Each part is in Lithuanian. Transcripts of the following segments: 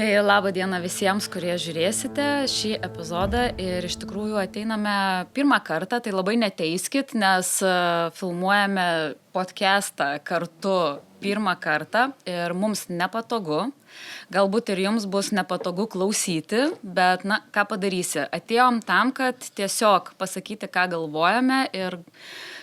Tai labą dieną visiems, kurie žiūrėsite šį epizodą ir iš tikrųjų ateiname pirmą kartą, tai labai neteiskit, nes filmuojame podcastą kartu pirmą kartą ir mums nepatogu. Galbūt ir jums bus nepatogu klausyti, bet, ką padarysi? Atėjom tam, kad tiesiog pasakyti, ką galvojame ir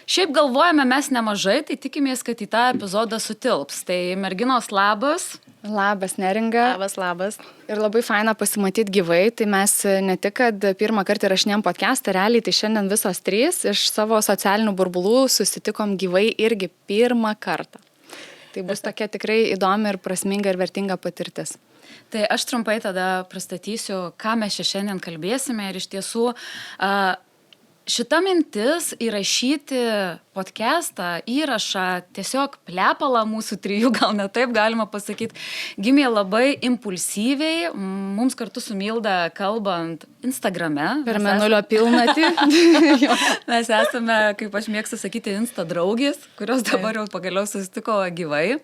šiaip galvojame mes nemažai, tai tikimės, kad į tą epizodą sutilps. Tai merginos labas. Labas, Neringa. Labas. Ir labai faina pasimatyti gyvai, tai mes ne tik, kad pirmą kartą įrašinėjom podcastą, realiai tai šiandien visos trys iš savo socialinių burbulų susitikom gyvai irgi pirmą kartą. Tai bus tokia tikrai įdomi ir prasminga ir vertinga patirtis. Tai aš trumpai tada pristatysiu, ką mes šiandien kalbėsime ir iš tiesų šita mintis įrašyti podcastą, įrašą, tiesiog plepalą mūsų trijų, gal ne taip galima pasakyti, gimė labai impulsyviai, mums kartu su Milda kalbant Instagrame. Per mėnulio pilnatį. Mes esame, kaip aš mėgstu sakyti, Insta draugės, kurios dabar jau pagaliau susitiko gyvai.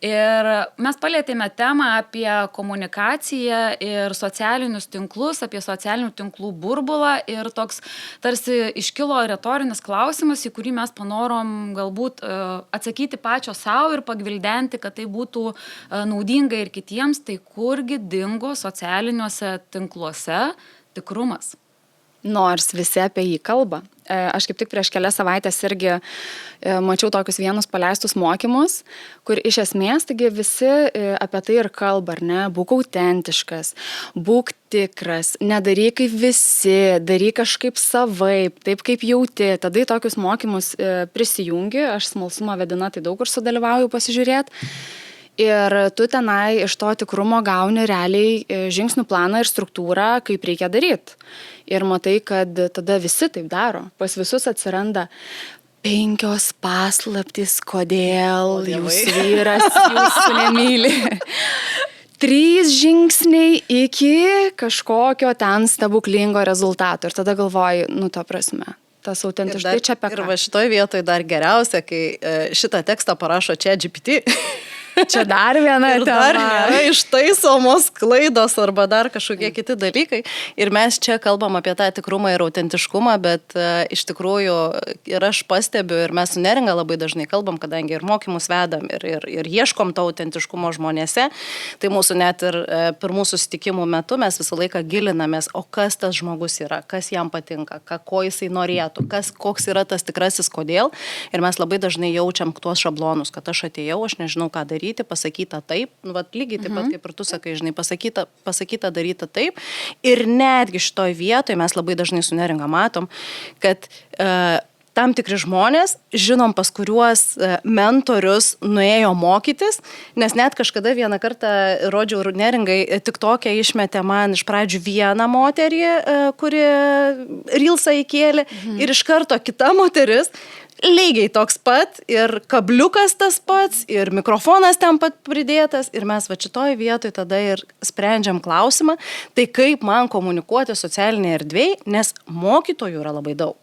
Ir mes palėtėme temą apie komunikaciją ir socialinius tinklus, apie socialinių tinklų burbulą ir toks tarsi iškilo retorinis klausimas, į kurį mes panorom galbūt atsakyti pačio savo ir pagvildenti, kad tai būtų naudinga ir kitiems, tai kurgi dingo socialiniuose tinkluose tikrumas. Nors visi apie jį kalba. Aš kaip tik prieš kelias savaitės irgi mačiau tokius vienus paleistus mokymus, kur iš esmės taigi visi apie tai ir kalba, ar ne? Būk autentiškas, būk tikras, nedaryk kaip visi, daryk kažkaip savaip, taip kaip jauti. Tada į tokius mokymus prisijungi, aš smalsumą vedina, tai daug kur sudalyvauju pasižiūrėti. Ir tu tenai iš to tikrumo gauni realiai žingsnių planą ir struktūrą, kaip reikia daryti. Ir matai, kad tada visi taip daro. Pas visus atsiranda 5 paslaptys, kodėl jūsų vyras jūsų nemyli. 3 žingsniai iki kažkokio ten stebuklingo rezultato. Ir tada galvoji, ta prasme. Tas autentiškai čia apie ką. Ir va šitoj vietoj dar geriausia, kai šitą tekstą parašo ChatGPT. Čia dar viena ir tema. Dar nėra ištaisomos klaidos arba dar kažkokie kiti dalykai. Ir mes čia kalbam apie tą tikrumą ir autentiškumą, bet iš tikrųjų ir aš pastebiu, ir mes su Neringa labai dažnai kalbam, kadangi ir mokymus vedam, ir ieškom to autentiškumo žmonėse. Tai mūsų net ir pirmų susitikimų metu mes visą laiką gilinamės, o kas tas žmogus yra, kas jam patinka, ko jisai norėtų, koks yra tas tikrasis kodėl. Ir mes labai dažnai jaučiam tuos šablonus, kad aš atėjau, aš nežinau, ką daryti, pasakyta taip, lygiai taip pat kaip ir tu sakai, žinai, pasakyta daryti taip. Ir netgi šitoj vietoje mes labai dažnai su Neringa matom, kad tam tikri žmonės, žinom, pas kuriuos mentorius nuėjo mokytis, nes net kažkada vieną kartą rodžiau Neringai, TikTok'e išmetė man iš pradžių vieną moterį, kuri Reelsą įkėlė, ir iš karto kita moteris, lygiai toks pat, ir kabliukas tas pats, ir mikrofonas ten pat pridėtas, ir mes va šitoj vietoj tada ir sprendžiam klausimą, tai kaip man komunikuoti socialinėje erdvėje, nes mokytojų yra labai daug.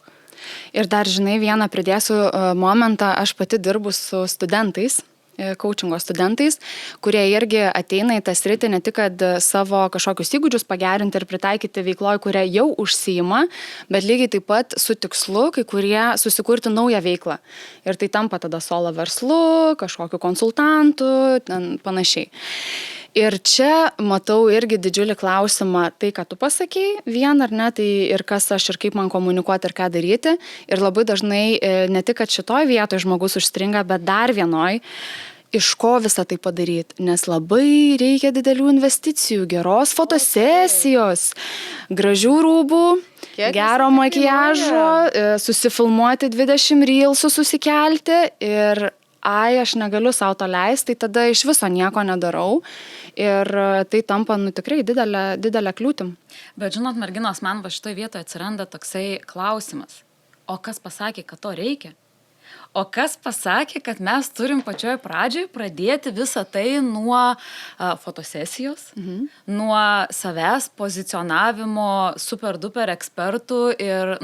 Ir dar, žinai, vieną pridėsiu momentą, aš pati dirbu su studentais, coachingo studentais, kurie irgi ateina į tą sritį ne tik, kad savo kažkokius įgūdžius pagerinti ir pritaikyti veikloje, kurią jau užsiima, bet lygiai taip pat su tikslu, kai kurie susikurti naują veiklą. Ir tai tampa tada solo verslu, kažkokiu konsultantu, ten panašiai. Ir čia matau irgi didžiulį klausimą, tai, ką tu pasakei, vien ar ne, tai ir kas aš ir kaip man komunikuoti ir ką daryti. Ir labai dažnai ne tik, kad šitoj vietoj žmogus užstringa, bet dar vienoj, iš ko visą tai padaryti, nes labai reikia didelių investicijų, geros fotosesijos, gražių rūbų, gero makiažo, susifilmuoti 20 reelsų, susikelti ir aš negaliu sau to leisti, tai tada iš viso nieko nedarau ir tai tampa tikrai didelė kliūtim. Bet žinot, merginos, man va šitoje vietoje atsiranda toksai klausimas, o kas pasakė, kad to reikia? O kas pasakė, kad mes turim pačioje pradžioje pradėti visą tai nuo fotosesijos, nuo savęs pozicionavimo super duper ekspertų ir,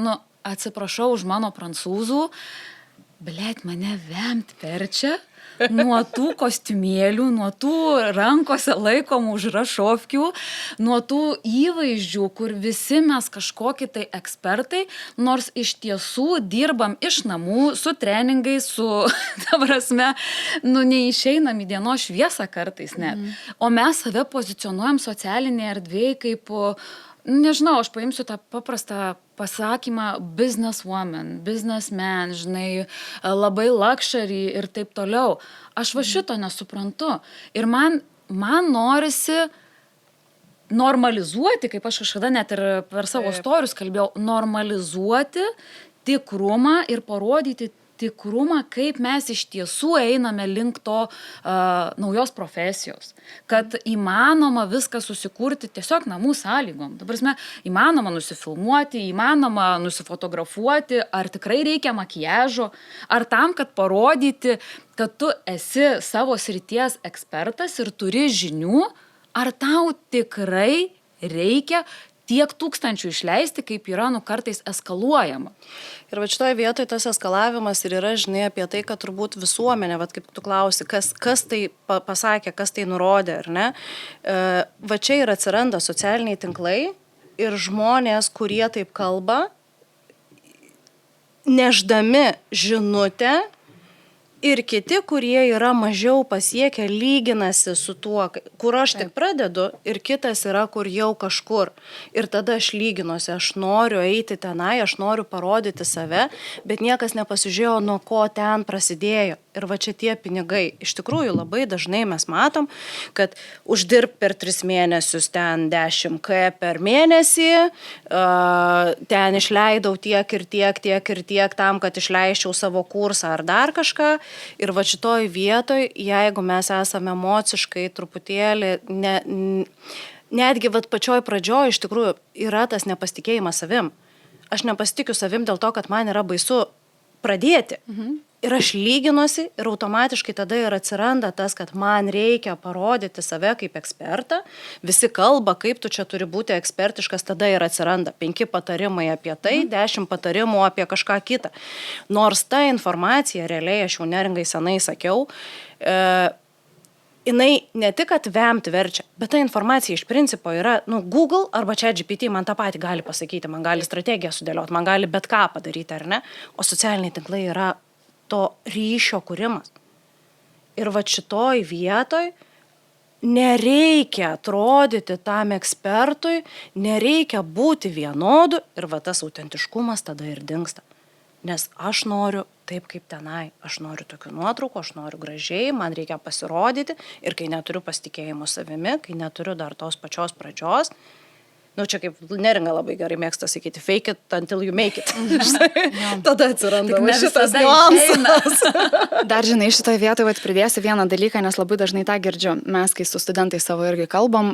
atsiprašau už mano prancūzų, blet, mane vemt verčia nuo tų kostiumėlių, nuo tų rankose laikomų užrašovkių, nuo tų įvaizdžių, kur visi mes kažkokie tai ekspertai, nors iš tiesų dirbam iš namų, su treningais, su, ta prasme, neišeinam į dienos šviesą kartais net. O mes save pozicionuojam socialinėje erdvėje kaip, nežinau, aš paimsiu tą paprastą pasakymą businesswoman, businessman, žinai, labai luxury ir taip toliau. Aš va šito nesuprantu. Ir man norisi normalizuoti, kaip aš kažkada net ir per savo storius kalbėjau, normalizuoti tikrumą ir parodyti tikrumą, kaip mes iš tiesų einame link to naujos profesijos. Kad įmanoma viską susikurti tiesiog namų sąlygom. Dabar įmanoma nusifilmuoti, įmanoma nusifotografuoti, ar tikrai reikia makiažo, ar tam, kad parodyti, kad tu esi savo srities ekspertas ir turi žinių, ar tau tikrai reikia tiek tūkstančių išleisti, kaip yra kartais eskaluojama. Ir va šitoje vietoje tas eskalavimas ir yra, žinai, apie tai, kad turbūt visuomenė, va kaip tu klausi, kas tai pasakė, kas tai nurodė, ar ne? Va čia ir atsiranda socialiniai tinklai ir žmonės, kurie taip kalba, neždami žinutę, ir kiti, kurie yra mažiau pasiekę, lyginasi su tuo, kur aš tik pradedu, ir kitas yra, kur jau kažkur. Ir tada aš lyginuosi, aš noriu eiti tenai, aš noriu parodyti save, bet niekas nepasižiūrėjo, nuo ko ten prasidėjo. Ir va čia tie pinigai. Iš tikrųjų, labai dažnai mes matom, kad uždirb per 3 mėnesius ten 10K per mėnesį, ten išleidau tiek ir tiek tam, kad išleiščiau savo kursą ar dar kažką. Ir va šitoj vietoj, jeigu mes esame emociškai truputėlį, netgi va pačioj pradžioj iš tikrųjų yra tas nepasitikėjimas savim. Aš nepasitikiu savim dėl to, kad man yra baisu pradėti. Ir aš lyginuosi ir automatiškai tada ir atsiranda tas, kad man reikia parodyti save kaip ekspertą. Visi kalba, kaip tu čia turi būti ekspertiškas, tada ir atsiranda 5 patarimai apie tai, 10 patarimų apie kažką kitą. Nors ta informacija, realiai aš jau neringai senai sakiau, jinai ne tik atvemti verčia, bet ta informacija iš principo yra, Google arba ChatGPT man tą patį gali pasakyti, man gali strategiją sudėlioti, man gali bet ką padaryti, ar ne? O socialiniai tinklai yra to ryšio kūrimas. Ir va šitoj vietoj nereikia atrodyti tam ekspertui, nereikia būti vienodu ir va tas autentiškumas tada ir dingsta. Nes aš noriu taip kaip tenai, aš noriu tokių nuotraukų, aš noriu gražiai, man reikia pasirodyti ir kai neturiu pasitikėjimo savimi, kai neturiu dar tos pačios pradžios, čia kaip Neringa labai gerai mėgsta sakyti, fake it until you make it. Tada atsiranda šitas niuansas. Dar žinai, šitoje vietoje pridėsiu vieną dalyką, nes labai dažnai tą girdžiu. Mes, kai su studentais savo irgi kalbam,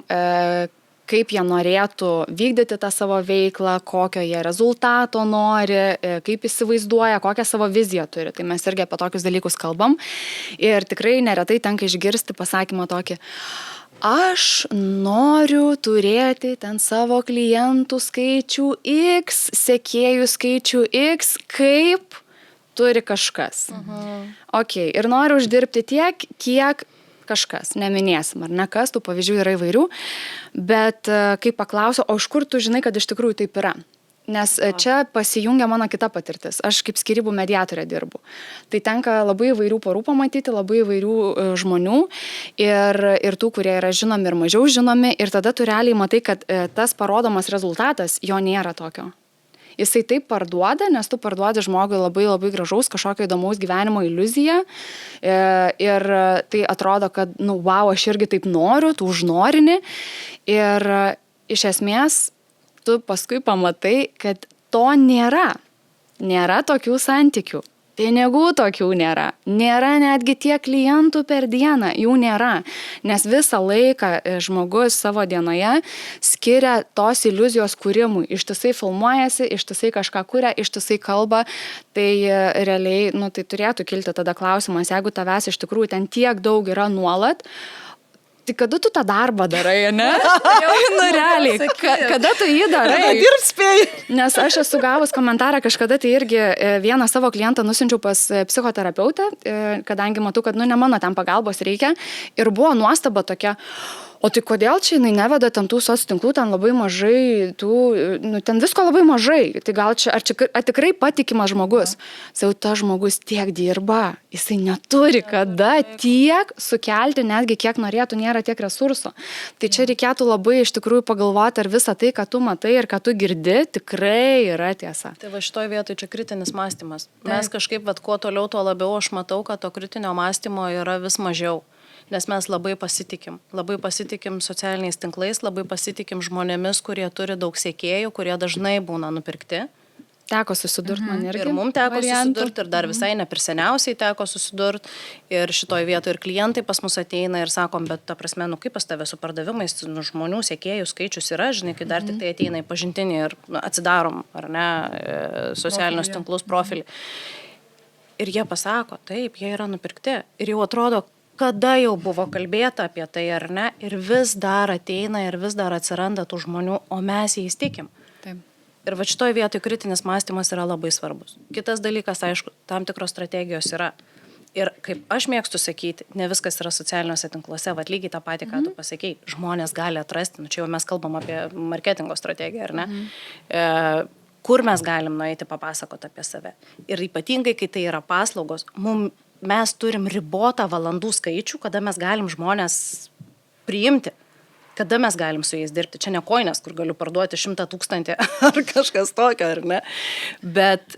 kaip jie norėtų vykdyti tą savo veiklą, kokio jie rezultato nori, kaip įsivaizduoja, kokią savo viziją turi. Tai mes irgi apie tokius dalykus kalbam. Ir tikrai neretai tenka išgirsti pasakymą tokį, aš noriu turėti ten savo klientų skaičių X, sekėjų skaičių X, kaip turi kažkas. Ok, ir noriu uždirbti tiek, kiek kažkas, neminėsim, ar ne kas, tų pavyzdžių yra įvairių, bet kai paklausiu, o iš kur tu žinai, kad iš tikrųjų taip yra? Nes čia pasijungia mano kita patirtis. Aš kaip skyrybų mediatorė dirbu. Tai tenka labai įvairių porų pamatyti, labai įvairių žmonių ir tų, kurie yra žinomi ir mažiau žinomi. Ir tada tu realiai matai, kad tas parodomas rezultatas, jo nėra tokio. Jisai taip parduoda, nes tu parduodi žmogui labai labai gražaus, kažkokio įdomaus gyvenimo iliuziją. Ir tai atrodo, kad, wow, aš irgi taip noriu, tu užnorini. Ir iš esmės tu paskui pamatai, kad to nėra. Nėra tokių santykių. Pinigų tokių nėra. Nėra netgi tiek klientų per dieną. Jų nėra. Nes visą laiką žmogus savo dienoje skiria tos iliuzijos kūrimui. Ištisai filmuojasi, ištisai kažką kuria, ištisai kalba. Tai realiai, tai turėtų kilti tada klausimas, jeigu tavęs iš tikrųjų ten tiek daug yra nuolat, tai kada tu tą darbą darai, ne? Nu, realiai, kada tu jį darai? Dirb spėjai. Nes aš esu gavus komentarą kažkada, tai irgi vieną savo klientą nusinčiau pas psichoterapeutę, kadangi matau, kad, ne mano ten pagalbos reikia. Ir buvo nuostaba tokia, o tai kodėl čia jinai neveda ten tų socialinių tinklų, ten labai mažai, ten visko labai mažai. Tai gal čia, ar tikrai patikimas žmogus? Sau ta žmogus tiek dirba, jisai neturi kada tiek sukelti, netgi kiek norėtų, nėra tiek resursų. Tai čia reikėtų labai iš tikrųjų pagalvoti, ar visą tai, ką tu matai ir ką tu girdi, tikrai yra tiesa. Tai va šitoj vietoj čia kritinis mąstymas. Mes kažkaip, kuo toliau, tuo labiau aš matau, kad to kritinio mąstymo yra vis mažiau. Nes mes labai pasitikim socialiniais tinklais, labai pasitikim žmonėmis, kurie turi daug sekėjų, kurie dažnai būna nupirkti. Teko susidurti man irgi. Ir mums teko susidurti, ir dar visai neperseniausiai teko susidurti. Ir šitoj vietoje ir klientai pas mus ateina ir sakom, bet ta prasme, kaip pas tave su pardavimais, žmonių sekėjų skaičius yra, žinai, kai dar tik tai ateina į pažintinį ir atsidarom, ar ne, socialinius tinklus profilį. Ir jie pasako, taip, jie yra nupirkti. Ir jau atrodo, kada jau buvo kalbėta apie tai, ar ne, ir vis dar ateina ir vis dar atsiranda tų žmonių, o mes jais tikim. Taip. Ir va šitoj vietoj kritinis mąstymas yra labai svarbus. Kitas dalykas, aišku, tam tikros strategijos yra. Ir kaip aš mėgstu sakyti, ne viskas yra socialiniuose tinkluose, va lygiai tą patį, ką tu pasakei, žmonės gali atrasti, čia jau mes kalbam apie marketingo strategiją, ar ne? Kur mes galim nueiti papasakoti apie save. Ir ypatingai, kai tai yra paslaugos, mes turim ribotą valandų skaičių, kada mes galim žmonės priimti, kada mes galim su jais dirbti. Čia ne koinės, kur galiu parduoti 100 000 ar kažkas tokio, ar ne. Bet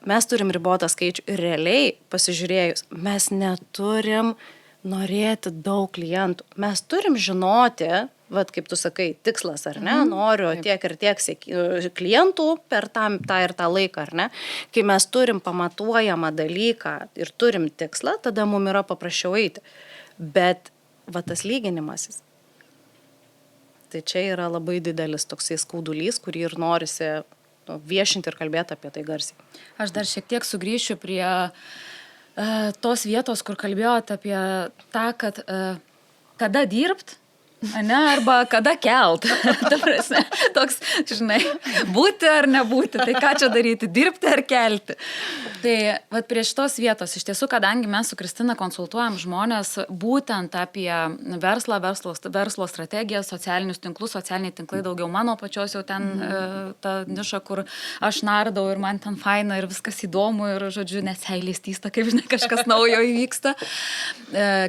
mes turim ribotą skaičių ir realiai pasižiūrėjus, mes neturim norėti daug klientų. Mes turim žinoti, kaip tu sakai, tikslas, ar ne, noriu tiek ir tiek klientų per tą ir tą laiką, ar ne. Kai mes turim pamatuojamą dalyką ir turim tikslą, tada mums yra paprasčiau eiti. Bet tas lyginimasis, tai čia yra labai didelis toksai skaudulys, kurį ir norisi viešinti ir kalbėti apie tai garsiai. Aš dar šiek tiek sugrįšiu prie tos vietos, kur kalbėjote apie tą, kad kada dirbt, ne, arba kada kelt. Ta prasme, toks, žinai, būti ar nebūti, tai ką čia daryti, dirbti ar kelti. Tai prie šitos vietos, iš tiesų, kadangi mes su Kristina konsultuojam žmonės būtent apie verslą, verslo strategiją, socialinius tinklus, socialiniai tinklai daugiau mano pačios jau ten ta niša, kur aš nardau ir man ten faina ir viskas įdomu ir, žodžiu, neseilės tysta, kaip žinai, kažkas naujo įvyksta.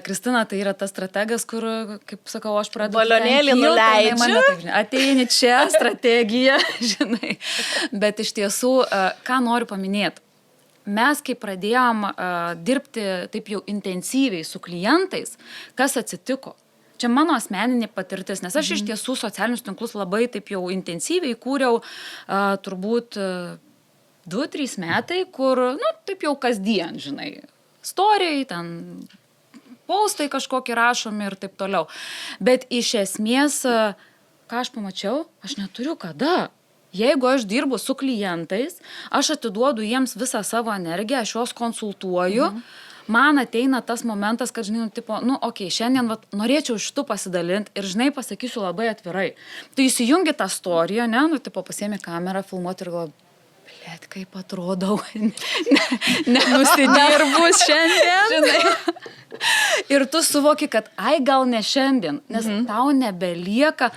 Kristina tai yra tas strategas, kur, kaip sakau, aš pradedu. Balionėlį nuleidžiu. Ateini čia, strategija, žinai. Bet iš tiesų, ką noriu paminėti, mes kai pradėjom dirbti taip jau intensyviai su klientais, kas atsitiko? Čia mano asmeninė patirtis, nes aš iš tiesų socialinius tinklus labai taip jau intensyviai kūriau turbūt 2-3 metai, kur, taip jau kasdien, žinai, storijai, ten postai kažkokį rašomi ir taip toliau. Bet iš esmės, ką aš pamačiau, aš neturiu kada. Jeigu aš dirbu su klientais, aš atiduodu jiems visą savo energiją, aš juos konsultuoju, man ateina tas momentas, kad, žinai, šiandien norėčiau šitų pasidalinti ir, žinai, pasakysiu labai atvirai. Tu įsijungi tą storiją, pasiemi kamerą, filmuoti ir galvoji, blėt, kaip atrodau, nusidirbus šiandien, žinai. Ir tu suvoki, kad gal ne šiandien, nes tau nebelieka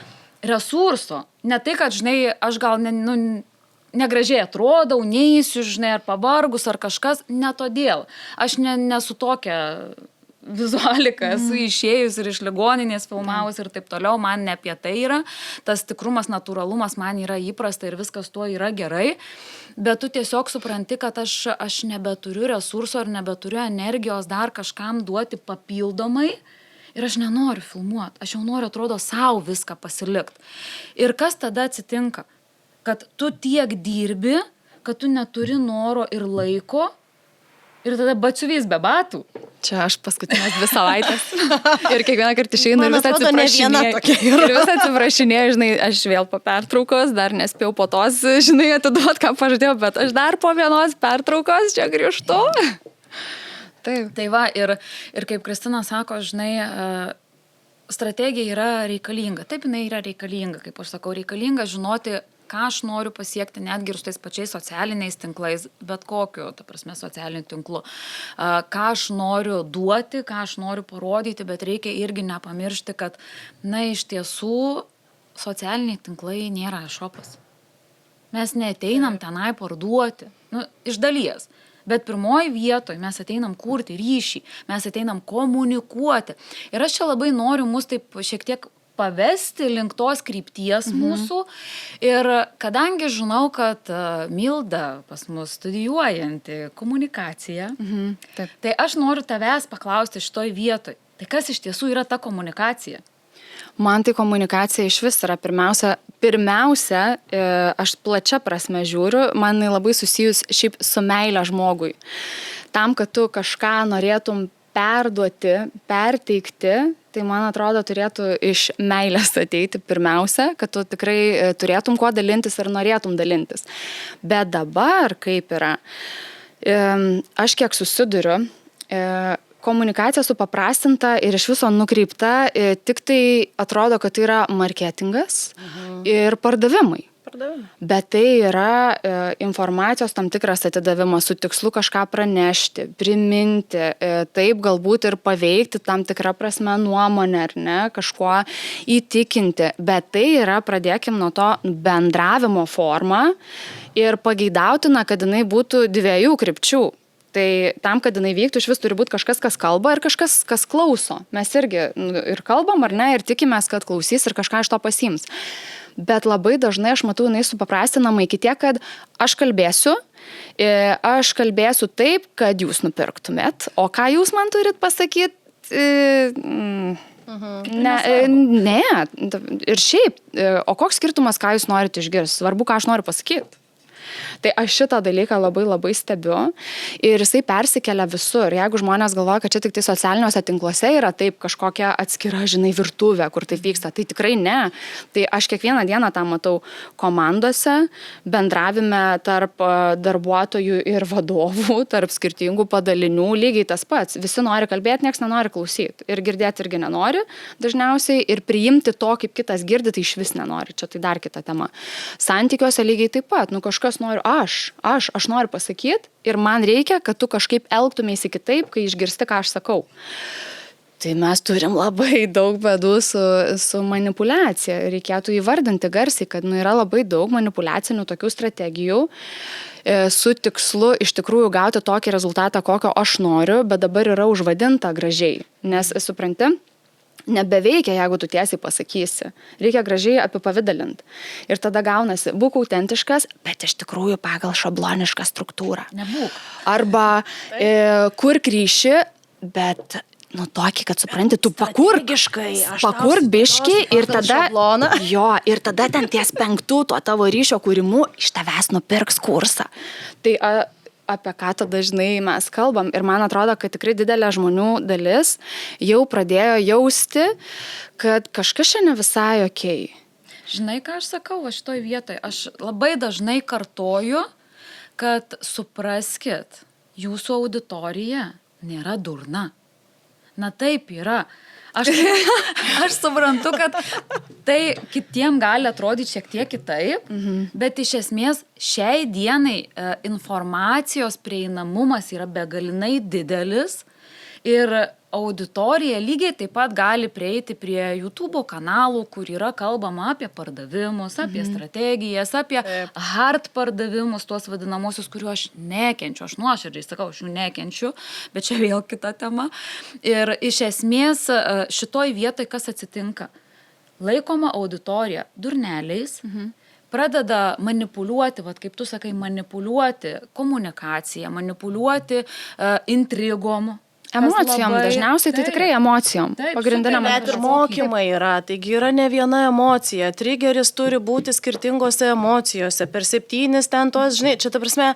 resurso. Ne tai, kad, žinai, aš gal negražiai atrodau, neįsiu, žinai, ar pavargus, ar kažkas, ne todėl. Aš nesu tokia vizualika, esu išėjus ir iš ligoninės filmavus ir taip toliau, man ne apie tai yra. Tas tikrumas, natūralumas man yra įprasta ir viskas tuo yra gerai. Bet tu tiesiog supranti, kad aš nebeturiu resurso ir nebeturiu energijos dar kažkam duoti papildomai. Ir aš nenoriu filmuoti, aš jau noriu, atrodo, savo viską pasilikti. Ir kas tada atsitinka? Kad tu tiek dirbi, kad tu neturi noro ir laiko, ir tada batsiuvys be batų. Čia aš paskutinės 2 savaitės. Ir kiekvieną kartą išeinu ir vis atsiprašinėjau. Ir vis atsiprašinėjau, žinai, aš vėl po pertraukos, dar nespėjau po tos, žinai, atiduot, ką pažadėjau, bet aš dar po vienos pertraukos čia grįžtu. Taip. Tai va, ir kaip Kristina sako, žinai, strategija yra reikalinga. Taip, jinai yra reikalinga, kaip aš sakau, reikalinga žinoti, ką aš noriu pasiekti netgi ir su tais pačiais socialiniais tinklais, bet kokiu, ta prasme, socialiniu tinklu. Ką aš noriu duoti, ką aš noriu parodyti, bet reikia irgi nepamiršti, kad, na, iš tiesų socialiniai tinklai nėra e-shopas. Mes neateinam tenai parduoti, nu, iš dalies. Bet pirmoji vietoje mes ateinam kurti ryšį, mes ateinam komunikuoti. Ir aš čia labai noriu mus taip šiek tiek pavesti link tos krypties mūsų. Ir kadangi žinau, kad Milda pas mus studijuojanti komunikaciją, tai aš noriu tavęs paklausti šitoj vietoj. Tai kas iš tiesų yra ta komunikacija? Man tai komunikacija iš vis yra pirmiausia, aš plačia prasme žiūriu, man labai susijus šiaip su meile žmogui. Tam, kad tu kažką norėtum perduoti, perteikti, tai man atrodo turėtų iš meilės ateiti pirmiausia, kad tu tikrai turėtum kuo dalintis ir norėtum dalintis. Bet dabar kaip yra, aš kiek susiduriu, komunikacija supaprastinta ir iš viso nukreipta, tik tai atrodo, kad tai yra marketingas ir pardavimai. Bet tai yra informacijos tam tikras atidavimas su tikslu kažką pranešti, priminti, taip galbūt ir paveikti tam tikrą prasme nuomonę, ar ne, kažkuo įtikinti. Bet tai yra, pradėkim nuo to, bendravimo forma ir pageidautina, kad jinai būtų dviejų krypčių. Tai tam, kad jinai vyktų, iš vis turi būti kažkas, kas kalba ir kažkas, kas klauso. Mes irgi ir kalbam, ar ne, ir tikimės, kad klausys ir kažką iš to pasiims. Bet labai dažnai aš matau, jinai supaprastinama iki tiek, kad aš kalbėsiu taip, kad jūs nupirktumėt, o ką jūs man turit pasakyti? Ne. Ir šiaip, o koks skirtumas, ką jūs norite išgirsti? Svarbu, ką aš noriu pasakyti. Tai aš šitą dalyką labai labai stebiu ir jisai persikelia visur. Jeigu žmonės galvoja, kad čia tik tai socialiniuose tinkluose yra taip kažkokia atskira, žinai, virtuvė, kur taip vyksta, tai tikrai ne. Tai aš kiekvieną dieną tą matau komandose, bendravime tarp darbuotojų ir vadovų, tarp skirtingų padalinių, lygiai tas pats. Visi nori kalbėti, nieks nenori klausyti. Ir girdėti irgi nenori dažniausiai ir priimti to, kaip kitas girdi, tai iš vis nenori. Čia tai dar kita tema. Santykiuose lygiai taip pat. Kažkas noriu, aš noriu pasakyti ir man reikia, kad tu kažkaip elgtumėsi kitaip, kai išgirsti, ką aš sakau. Tai mes turim labai daug bėdų su manipuliacija. Reikėtų įvardinti garsiai, kad yra labai daug manipuliacinių tokių strategijų su tikslu iš tikrųjų gauti tokį rezultatą, kokio aš noriu, bet dabar yra užvadinta gražiai. Nes, supranti, nebeveikia, jeigu tu tiesiai pasakysi. Reikia gražiai apipavidalinti. Ir tada gaunasi, būk autentiškas, bet iš tikrųjų pagal šablonišką struktūrą. Nebūk. Arba kurk ryšį, bet tokį, kad supranti, tu pakurk biškį ir tada ir tada ten ties 5 tuo tavo ryšio kūrimu iš tavęs nupirks kursą. Tai apie ką tada dažnai mes kalbam. Ir man atrodo, kad tikrai didelė žmonių dalis jau pradėjo jausti, kad kažkas čia ne visai okei. Žinai, ką aš sakau šitoj vietoje? Aš labai dažnai kartoju, kad supraskit, jūsų auditorija nėra durna. Na taip yra. Aš suprantu, kad tai kitiem gali atrodyti šiek tiek kitaip, bet iš esmės šiai dienai informacijos prieinamumas yra begalinai didelis ir auditorija lygiai taip pat gali prieiti prie YouTube kanalų, kur yra kalbama apie pardavimus, apie strategijas, apie hard pardavimus, tuos vadinamosius, kuriuo aš nekenčiu. Aš nuoširdžiai sakau, aš jų nekenčiu, bet čia vėl kita tema. Ir iš esmės šitoj vietoj kas atsitinka? Laikoma auditorija durneliais, pradeda manipuliuoti, kaip tu sakai, manipuliuoti komunikaciją, manipuliuoti intrigom. Emocijom, dažniausiai tai tikrai emocijom. Pagrindinė net ir mokymai yra, taigi yra ne viena emocija. Trigeris turi būti skirtingose emocijose. Per 7 ten tos, žinai, čia ta prasme,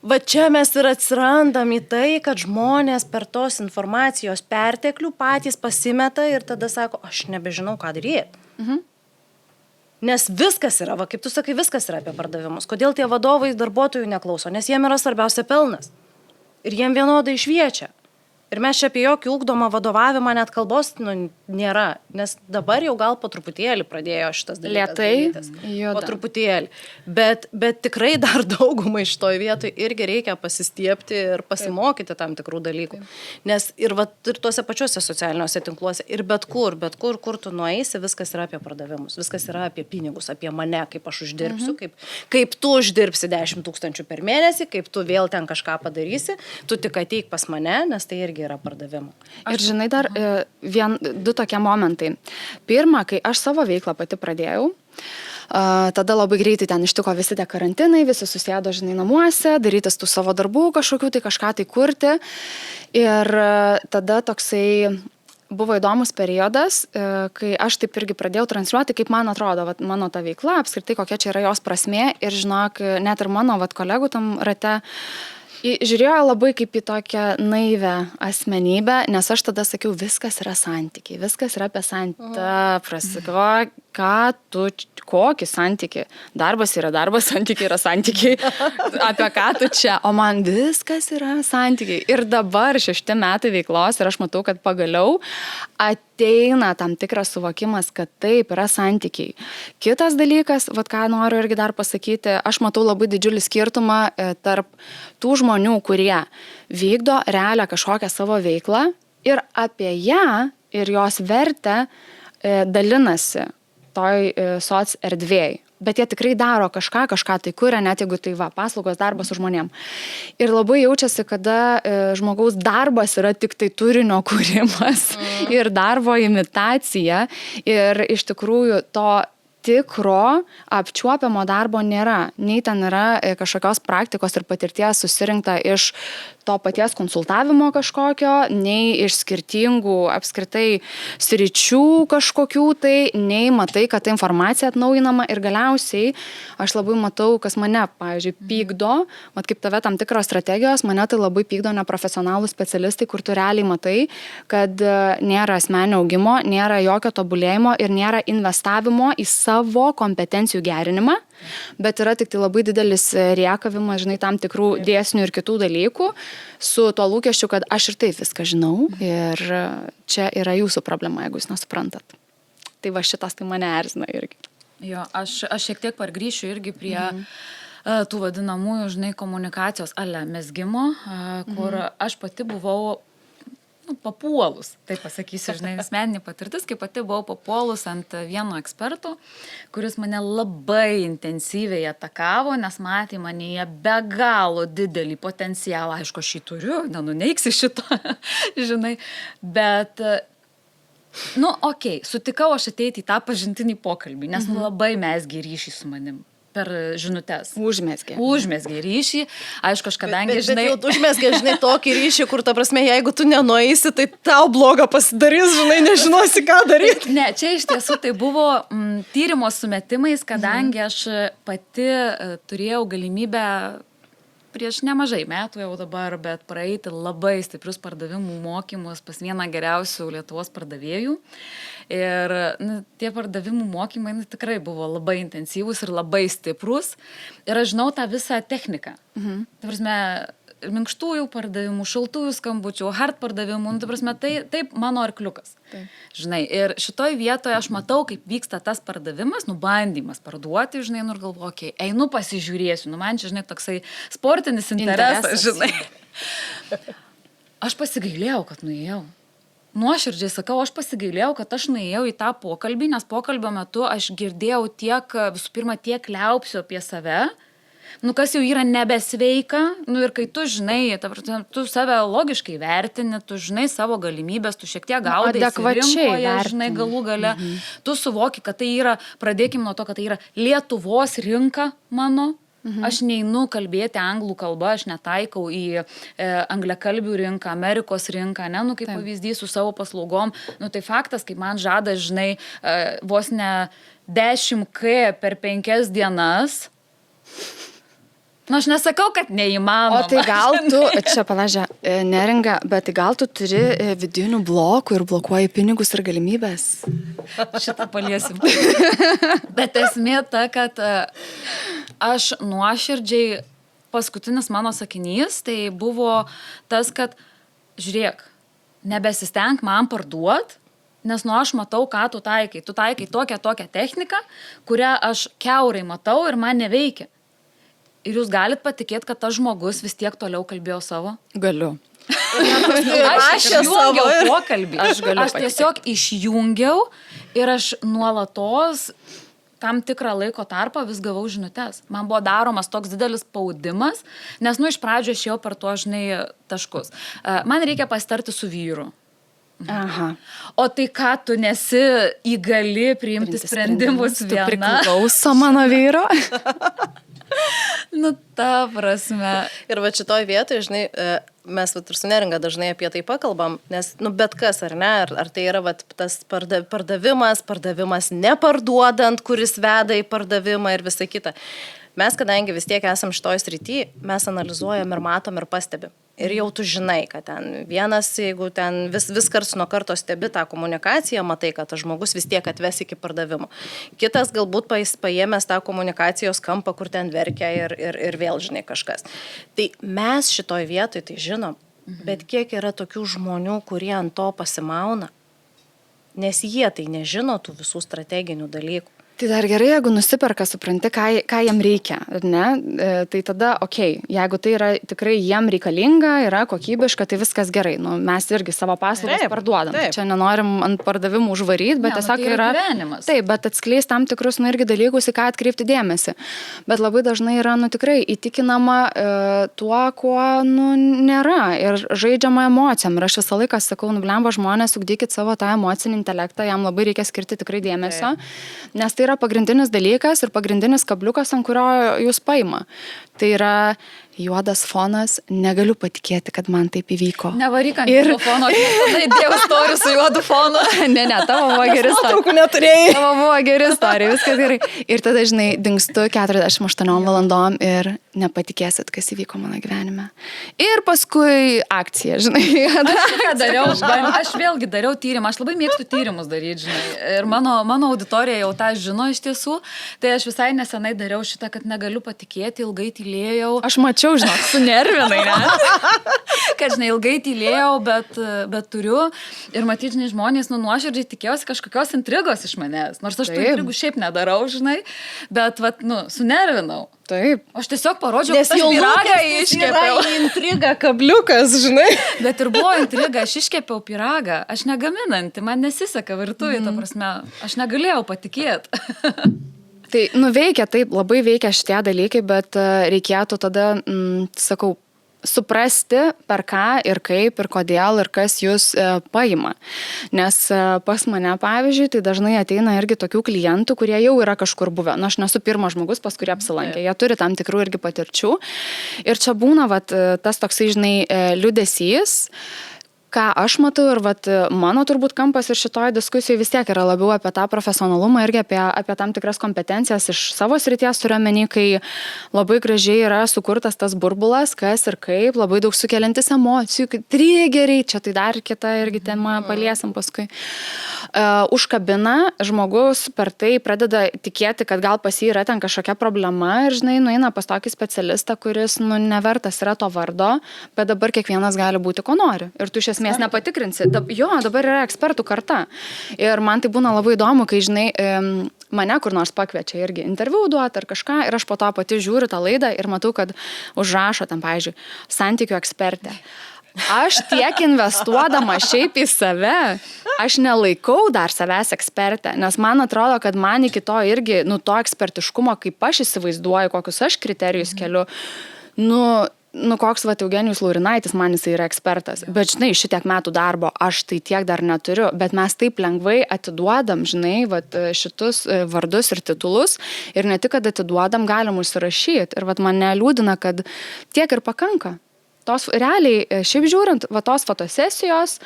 va čia mes ir atsirandam į tai, kad žmonės per tos informacijos perteklių patys pasimeta ir tada sako, aš nebežinau, ką daryti. Nes viskas yra, kaip tu sakai, viskas yra apie pardavimus. Kodėl tie vadovai darbuotojų neklauso? Nes jiem yra svarbiausia pelnas. Ir jiem vienodai šviečia. Ir mes čia apie jokį ugdomą vadovavimą net kalbos nėra, nes dabar jau gal po truputėlį pradėjo šitas dalykas. Lėtai juda. Po truputėlį. Bet tikrai dar daugumai šitoj vietoj irgi reikia pasistiepti ir pasimokyti tam tikrų dalykų. Nes ir tuose pačiuose socialiniuose tinkluose ir bet kur, kur tu nueisi, viskas yra apie pardavimus, viskas yra apie pinigus, apie mane, kaip aš uždirbsiu, kaip tu uždirbsi 10 000 per mėnesį, kaip tu vėl ten kažką padarysi, tu tik ateik pas mane, nes tai irgi yra pardavimų. Ir žinai, dar du tokie momentai. Pirma, kai aš savo veiklą pati pradėjau, tada labai greitai ten ištiko visi tie karantinai, visi susėdo, žinai, namuose, darytis tų savo darbų kažkokių, tai kažką tai kurti. Ir tada toksai buvo įdomus periodas, kai aš taip irgi pradėjau transliuoti, kaip man atrodo, mano ta veikla, apskritai kokia čia yra jos prasmė. Ir žinok, net ir mano kolegų tam rate žiūrėjo labai kaip į tokią naivę asmenybę, nes aš tada sakiau, viskas yra santykiai, viskas yra apie santykiai. Kokį santykį? Darbas yra darbas, santykiai yra santykiai. Apie ką tu čia? O man viskas yra santykiai. Ir dabar 6 metai veiklos ir aš matau, kad pagaliau ateina tam tikras suvokimas, kad taip yra santykiai. Kitas dalykas, ką noriu irgi dar pasakyti, aš matau labai didžiulį skirtumą tarp tų žmonių, kurie vykdo realią kažkokią savo veiklą ir apie ją ir jos vertę dalinasi toj soc erdvėj. Bet jie tikrai daro kažką tai kuria, net jeigu tai paslaugos darbas su žmonėm. Ir labai jaučiasi, kada žmogaus darbas yra tik tai turinio kūrimas ir darbo imitacija. Ir iš tikrųjų to tikro apčiuopiamo darbo nėra. Nei ten yra kažkokios praktikos ir patirties susirinkta iš to paties konsultavimo kažkokio, nei iš skirtingų apskritai sričių kažkokių tai, nei matai, kad ta informacija atnaujinama ir galiausiai aš labai matau, kas mane, pavyzdžiui, pykdo, kaip tave tam tikros strategijos, mane tai labai pykdo neprofesionalų specialistai, kur tu realiai matai, kad nėra asmeninio augimo, nėra jokio tobulėjimo ir nėra investavimo į savo kompetencijų gerinimą, bet yra tik tai labai didelis riekavimas, žinai, tam tikrų dėsnių ir kitų dalykų, su tuo lūkesčiu, kad aš ir taip viską žinau ir čia yra jūsų problema, jeigu jūs nesuprantat. Tai va šitas tai mane erzina irgi. Jo, aš šiek tiek pargrįšiu irgi prie tų vadinamųjų, žinai, komunikacijos mezgimo, kur aš pati buvau papuolus, taip pasakysiu, žinai, asmeninė patirtis, kai pati buvau papuolus ant vieno eksperto, kuris mane labai intensyviai atakavo, nes matė manyje be galo didelį potencialą. Aišku, aš jį turiu, nenuneiksi šito, žinai, bet, sutikau aš ateiti į tą pažintinį pokalbį, nes labai mesgi ryšį su manim. Per žinutes. Užmesgė ryšį. Aišku, aš kadangi, žinai... Bet užmesgė, žinai, tokį ryšį, kur, ta prasme, jeigu tu nenueisi, tai tau blogą pasidarys, žinai, nežinosi, ką daryti. Ne, čia iš tiesų tai buvo tyrimo sumetimais, kadangi aš pati turėjau galimybę prieš nemažai metų jau dabar, bet praeiti labai stiprius pardavimų mokymus pas vieną geriausių Lietuvos pardavėjų. Ir tie pardavimų mokymai tikrai buvo labai intensyvūs ir labai stiprus. Ir aš žinau tą visą techniką. Ta prasme, minkštųjų pardavimų, šaltųjų skambučių, hard pardavimų, ta prasme, taip mano arkliukas. Žinai, ir šitoj vietoje aš matau, kaip vyksta tas pardavimas, bandymas parduoti, žinai, ir galvoju, einu pasižiūrėsiu, man čia, žinai, toksai sportinis interesas, žinai. Aš pasigailėjau, kad nuėjau. Nuoširdžiai sakau, aš pasigailėjau, kad aš nuėjau į tą pokalbį, nes pokalbio metu aš girdėjau visų pirma, tiek liaupsiu apie save, kas jau yra nebesveika, ir kai tu žinai, tu save logiškai vertini, tu žinai savo galimybės, tu šiek tiek gaudaisi rinkoje, žinai, galų gale, tu suvoki, kad tai yra, pradėkim nuo to, kad tai yra Lietuvos rinka mano. Aš neinu kalbėti anglų kalbą, aš netaikau į angliakalbių rinką, Amerikos rinką, kaip pavyzdys su savo paslaugom. Tai faktas, kaip man žada, žinai, vos ne 10K per 5 dienas. Aš nesakau, kad neįmanoma. O tai gal tu, čia palažė, neringa, bet tai gal tu turi vidinių blokų ir blokuoji pinigus ir galimybės? Šitą paliesim. Bet esmė ta, kad aš nuoširdžiai, paskutinis mano sakinys, tai buvo tas, kad žiūrėk, nebesistenk man parduot, nes aš matau, ką tu taikai. Tu taikai tokią techniką, kurią aš kiaurai matau ir man neveikia. Ir jūs galit patikėti, kad tas žmogus vis tiek toliau kalbėjo savo? Galiu. Aš išjungiau pokalbį. Aš patikėti. tiesiog išjungiau ir aš nuolatos tam tikrą laiko tarpą vis gavau žinutes. Man buvo daromas toks didelis spaudimas, nes, iš pradžio aš jau per to, taškus. Man reikia pasitarti su vyru. Aha. O tai ką, tu nesi įgali priimti sprendimus Tu viena? priklauso mano vyro. Ta prasme. Ir va šitoj vietoje, žinai, mes vat ir su Neringa dažnai apie tai pakalbam, nes, bet kas, ar ne, ar tai yra vat, tas pardavimas neparduodant, kuris veda į pardavimą ir visa kita. Mes, kadangi vis tiek esam šitoj srity, mes analizuojam ir matom ir pastebim. Ir jau tu žinai, kad ten vienas, jeigu ten vis karts nuo karto stebi tą komunikaciją, matai, kad tas žmogus vis tiek atves iki pardavimo. Kitas galbūt paėmęs tą komunikacijos kampą, kur ten verkia ir vėl žinai kažkas. Tai mes šitoj vietoj tai žinom, bet kiek yra tokių žmonių, kurie ant to pasimauna, nes jie tai nežino tų visų strateginių dalykų. Tai dar gerai, jeigu nusiperka, supranti, ką jam reikia, ar ne? Tai tada, jeigu tai yra tikrai jiem reikalinga, yra kokybiška, tai viskas gerai. Mes irgi savo paslaugas parduodam. Taip. Čia nenorim ant pardavimų užvaryti, bet tiesiog tai yra gyvenimas. Taip, bet atskleis tam tikrus, irgi dalykus, į ką atkreipti dėmesį. Bet labai dažnai yra, tikrai įtikinama tuo, kuo, nėra. Ir žaidžiama emocijom. Ir aš visą laiką sakau, blemba žmonės, ugdykit savo tą emocinį intelektą, jam labai reikia skirti tikrai dėmesio, nes tai yra pagrindinis dalykas ir pagrindinis kabliukas, ant kurio jūs paima. Tai yra juodas fonas, negaliu patikėti, kad man taip įvyko. Nevaryk ant telefono, tada įdėjau istoriją su juodu fonu. Ne, tavo buvo geri istorija. Neturėjai. Tavo buvo geri istorija, viskas gerai. Ir tada, žinai, dingstu 48 valandom ir nepatikėsit, kas įvyko mano gyvenime. Ir paskui akcija, žinai. Aš vėlgi dariau tyrimą, aš labai mėgstu tyrimus daryti, žinai. Ir mano auditorija jau tą žino iš tiesų. Tai aš visai nesenai dariau šitą, kad negaliu patikėti, ilgai tylėjau. Aš mačiau, žinok, sunervinai, ne? Kad, žinai, ilgai tylėjau, bet turiu. Ir matyti, žinai, žmonės, nuoširdžiai tikėjausi kažkokios intrigos iš manęs. Nors aš tų intrigų šiaip nedarau, žinai. Bet, sunervinau. Taip. Aš tiesiog parodžiau, kad aš pyragą iškepiau. Intriga, kabliukas, žinai. Bet ir buvo intriga, aš iškepiau pyragą. Aš negaminanti, man nesiseka virtuvė, ta prasme, aš negalėjau patikėti. Tai veikia, taip, labai veikia šitie dalykai, bet reikėtų tada, sakau, suprasti, per ką ir kaip ir kodėl ir kas jūs paima. Nes pas mane, pavyzdžiui, tai dažnai ateina irgi tokių klientų, kurie jau yra kažkur buvę. Aš nesu pirmas žmogus, pas kurį apsilankė. Jie turi tam tikrų irgi patirčių. Ir čia būna tas toksai, žinai, liūdesys, ką aš matau ir mano turbūt kampas ir šitoj diskusijai vis tiek yra labiau apie tą profesionalumą irgi apie tam tikras kompetencijas iš savo srities turiu omeny, kai labai gražiai yra sukurtas tas burbulas, kas ir kaip, labai daug sukeliantis emocijų, trigeriai, čia tai dar kita irgi tema paliesim paskui. Užkabina, žmogus per tai pradeda tikėti, kad gal pas jį yra ten kažkokia problema ir, žinai, nueina pas tokį specialistą, kuris, nevertas yra to vardo, bet dabar kiekvienas gali būti, ko nori. Ir tu iš esmės nepatikrinsi. Dabar yra ekspertų karta. Ir man tai būna labai įdomu, kai, žinai, mane kur nors pakviečia irgi interviu duoti ar kažką ir aš po to pati žiūriu tą laidą ir matau, kad užrašo tam, pavyzdžiui, santykių ekspertė. Aš tiek investuodama šiaip į save, aš nelaikau dar savęs ekspertę, nes man atrodo, kad man iki to irgi, to ekspertiškumo, kaip aš įsivaizduoju, kokius aš kriterijus keliu, koks Eugenijus Laurinaitis man jisai yra ekspertas. Bet, žinai, šitiek metų darbo aš tai tiek dar neturiu, bet mes taip lengvai atiduodam, žinai, šitus vardus ir titulus ir ne tik, kad atiduodam, galim užsirašyti. Ir mane liūdina, kad tiek ir pakanka. Tos realiai, šiaip žiūrint, tos fotosesijos,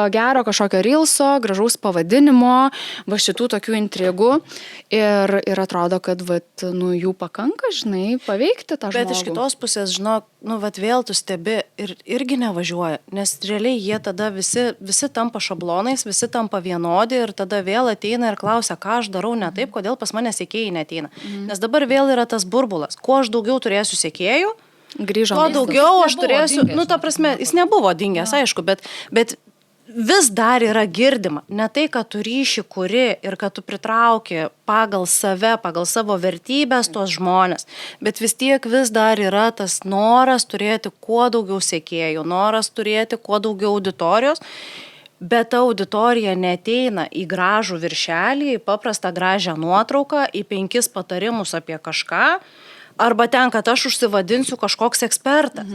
gero kažkokio reelso, gražaus pavadinimo, šitų tokių intrigų ir atrodo, kad jų pakanka, žinai, paveikti tą žmogų. Bet iš kitos pusės, žinok, vėl tu stebi ir irgi nevažiuoja, nes realiai jie tada visi tampa šablonais, visi tampa vienodi ir tada vėl ateina ir klausia, ką aš darau ne taip, kodėl pas mane sekėjai neateina. Nes dabar vėl yra tas burbulas, kuo aš daugiau turėsiu sekėjų, grįžo. Tuo daugiau aš turėsiu, ta prasme, jis nebuvo dingęs, aišku, bet vis dar yra girdima. Ne tai, kad tu ryšį kuri ir kad tu pritrauki pagal save, pagal savo vertybės tos žmonės, bet vis tiek vis dar yra tas noras turėti kuo daugiau sekėjų, noras turėti kuo daugiau auditorijos, bet ta auditorija neteina į gražų viršelį, į paprastą gražią nuotrauką, į 5 patarimus apie kažką, arba ten, kad aš užsivadinsiu kažkoks ekspertas.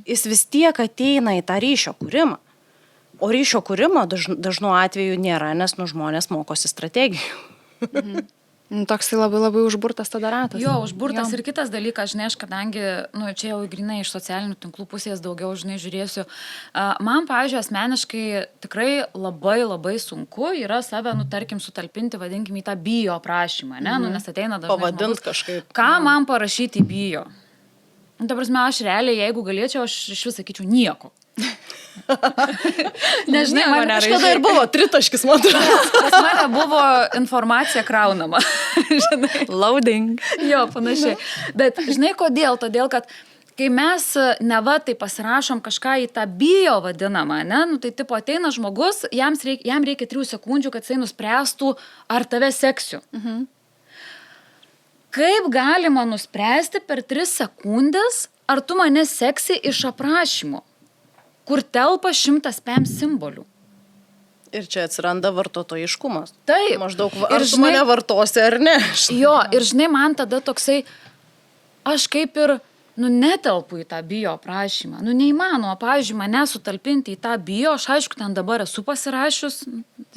Jis vis tiek ateina į tą ryšio kūrimą. O ryšio kūrimo dažnu atveju nėra, nes žmonės mokosi strategijų. Toks labai labai užburtas tada ratas. Jo, užburtas ir kitas dalykas, žinai, aš kadangi, čia jau grinai iš socialinių tinklų pusės daugiau, žinai, žiūrėsiu. Man, pavyzdžiui, asmeniškai tikrai labai labai sunku yra save, tarkim, sutalpinti, vadinkim, į tą bio aprašymą, ne? Nes ateina dažnai Pavadint kažkaip. Ką man parašyti į bio? Ta prasme, aš realiai, jeigu galėčiau, aš iš vis sakyčiau nieko. Nežinai, man kažkada ir buvo tritaškis, man atrodo. Pas mane buvo informacija kraunama. Žinai. Loading. Jo, panašiai. Bet žinai kodėl? Todėl, kad kai mes neva tai pasirašom kažką į tą bio vadinamą, ne? Tai tipo ateina žmogus, jam reikia 3 sekundžių, kad jisai nuspręstų, ar tave seksiu. Kaip galima nuspręsti per 3 sekundės, ar tu mane seksi iš aprašymo, kur telpa 100 spam simbolių? Ir čia atsiranda vartotojiškumas. Taip. Maždaug, ar tu mane vartosi ar ne? Jo, ir žinai, man tada toksai, aš kaip ir, netelpu į tą bio aprašymą. Neįmanoma, pavyzdžiui, mane sutalpinti į tą bio, aš aišku, ten dabar esu pasirašius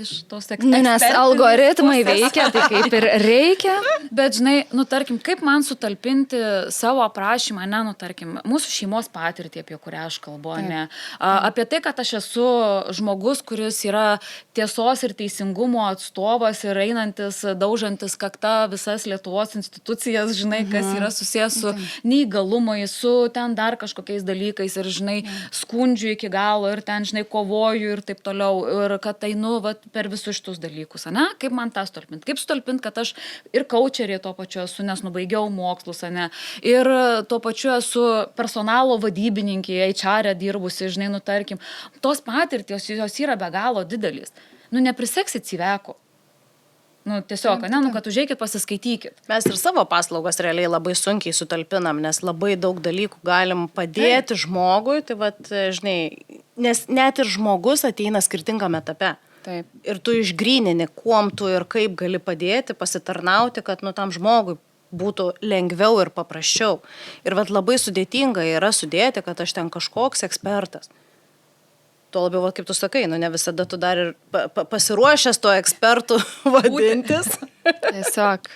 iš tos ekspertinės. Nes algoritmai veikia, tai kaip ir reikia. Bet, žinai, tarkim, kaip man sutalpinti savo aprašymą, tarkim, mūsų šeimos patirtį, apie kurią aš kalbu, ne? Apie tai, kad aš esu žmogus, kuris yra tiesos ir teisingumo atstovas ir einantis, daužantis kakta visas Lietuvos institucijas, žinai, kas yra susijęs su neįgalumais, su ten dar kažkokiais dalykais ir, žinai, skundžiu iki galo ir ten, žinai, kovoju ir taip toliau. Ir kad einu per visus šitus dalykus, ane? Kaip man tą stulpinti? Kaip stulpinti, kad aš ir coacherė tuo pačiu esu, nes nubaigiau mokslus, ane? Ir tuo pačiu esu personalo vadybininkė, HR dirbusi, žinai, tarkim. Tos patirtys, jos yra be galo didelis. Nepriseksit civeko. Tiesiog, kad užeikit, pasiskaitykit. Mes ir savo paslaugas realiai labai sunkiai sutalpinam, nes labai daug dalykų galim padėti žmogui, tai žinai, nes net ir žmogus ateina skirtingame etape. Taip. Ir tu išgrynini, kuom tu ir kaip gali padėti, pasitarnauti, kad tam žmogui būtų lengviau ir paprasčiau. Ir labai sudėtinga yra sudėti, kad aš ten kažkoks ekspertas. Tuo labiau, kaip tu sakai, ne visada tu dar ir pasiruošęs to ekspertų vadintis. Tiesiog.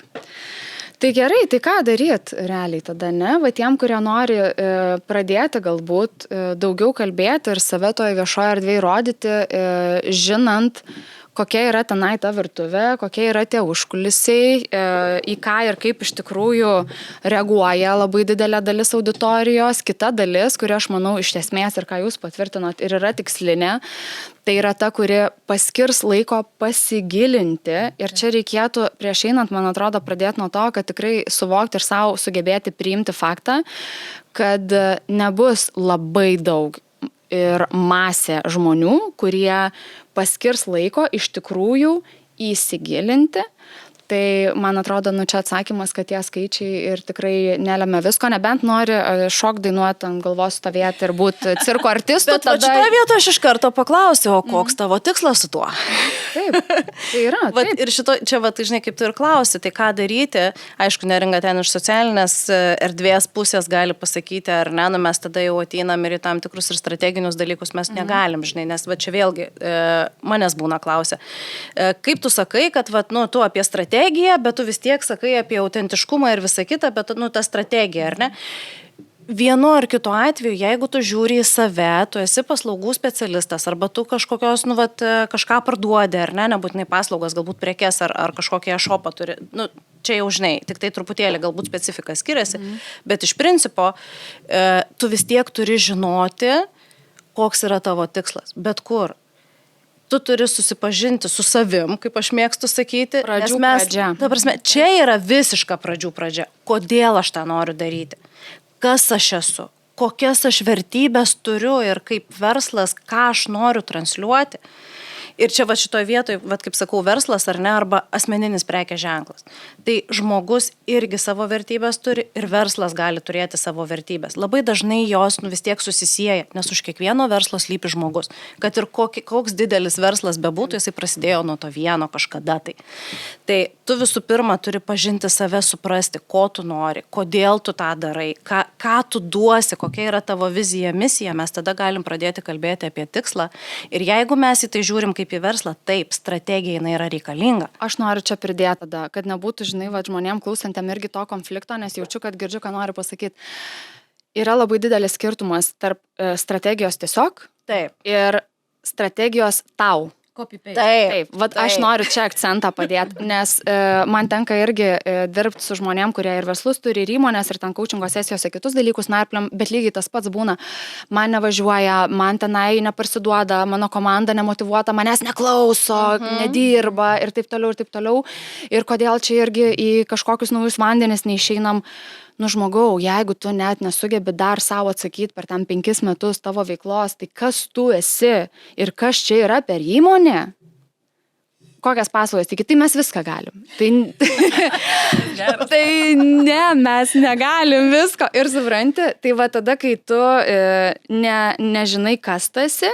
Tai gerai, tai ką daryt realiai tada, ne? Tiem, kurie nori pradėti galbūt daugiau kalbėti ir save toje viešoje erdvėje rodyti, žinant, kokia yra tenai ta virtuvė, kokie yra tie užkulisiai, į ką ir kaip iš tikrųjų reaguoja labai didelė dalis auditorijos. Kita dalis, kuri aš manau iš esmės ir ką jūs patvirtinot ir yra tikslinė, tai yra ta, kuri paskirs laiko pasigilinti. Ir čia reikėtų prieš einant, man atrodo, pradėti nuo to, kad tikrai suvokti ir savo sugebėti priimti faktą, kad nebus labai daug ir masė žmonių, kurie paskirs laiko iš tikrųjų įsigilinti. Tai, man atrodo, čia atsakymas, kad tie skaičiai ir tikrai nelemia visko, nebent nori šok dainuoti ant galvos stovėti ir būti cirko artistu. Bet tada... šitoje vietoje aš iš karto paklausiu, o koks tavo tikslas su tuo? Taip, tai yra. Taip. Ir čia, žinai, kaip tu ir klausi, tai ką daryti, aišku, Neringa ten iš socialinės erdvės pusės gali pasakyti, ar ne, mes tada jau ateinam ir į tam tikrus ir strateginius dalykus mes negalim, žinai, nes čia vėlgi manęs būna klausia. Kaip tu sakai, kad tu apie strategiją, bet tu vis tiek sakai apie autentiškumą ir visą kitą, bet ta strategija, ar ne? Vienu ar kitu atveju, jeigu tu žiūri į save, tu esi paslaugų specialistas, arba tu kažkokios, kažką parduodi, ar ne, nebūtinai paslaugas, galbūt prekes, ar kažkokią e-shopą turi, čia jau žinai, tik tai truputėlį galbūt specifika skiriasi, bet iš principo tu vis tiek turi žinoti, koks yra tavo tikslas, bet kur. Tu turi susipažinti su savim, kaip aš mėgstu sakyti. Pradžių pradžia. Ta prasme, čia yra visiška pradžių pradžia. Kodėl aš tą noriu daryti? Kas aš esu? kokias aš vertybės turiu ir kaip verslas, ką aš noriu transliuoti. Ir čia va šitoje vietoje, va kaip sakau, verslas ar ne, arba asmeninis prekės ženklas. Tai žmogus irgi savo vertybės turi ir verslas gali turėti savo vertybės. Labai dažnai jos vis tiek susisieja, nes už kiekvieno verslo slypi žmogus. Kad ir koks didelis verslas bebūtų, jisai prasidėjo nuo to vieno kažkada. Tai tu visų pirma turi pažinti save, suprasti, ko tu nori, kodėl tu tą darai, ką tu duosi, kokia yra tavo vizija, misija. Mes tada galim pradėti kalbėti apie tikslą. Ir jeigu mes į tai žiūrim kaip į verslą, taip, strategija jinai yra reikalinga. Aš noriu čia pridėti tada, kad nebūtų, žinai, va, žmonėm klausantėm irgi to konflikto, nes jaučiu, kad girdžiu, ką noriu pasakyti. Yra labai didelis skirtumas tarp strategijos tiesiog Taip. ir strategijos tau. Taip, vat aš noriu čia akcentą padėti, nes man tenka irgi dirbti su žmonėm, kurie ir verslus turi, ir įmonės, ir ten coachingo sesijose kitus dalykus narpliam, bet lygiai tas pats būna. Man nevažiuoja, man tenai neparsiduoda, mano komanda nemotyvuota, manęs neklauso, nedirba ir taip toliau, ir taip toliau. Ir kodėl čia irgi į kažkokius naujus vandenis neišeinam. Nu, žmogau, jeigu tu net nesugebi dar savo atsakyti per tam 5 metus tavo veiklos, tai kas tu esi ir kas čia yra per įmonę? Kokias paslaugas, tai mes viską galim. Tai ne, mes negalim visko. Ir supranti, tai va tada, kai tu nežinai, kas tu esi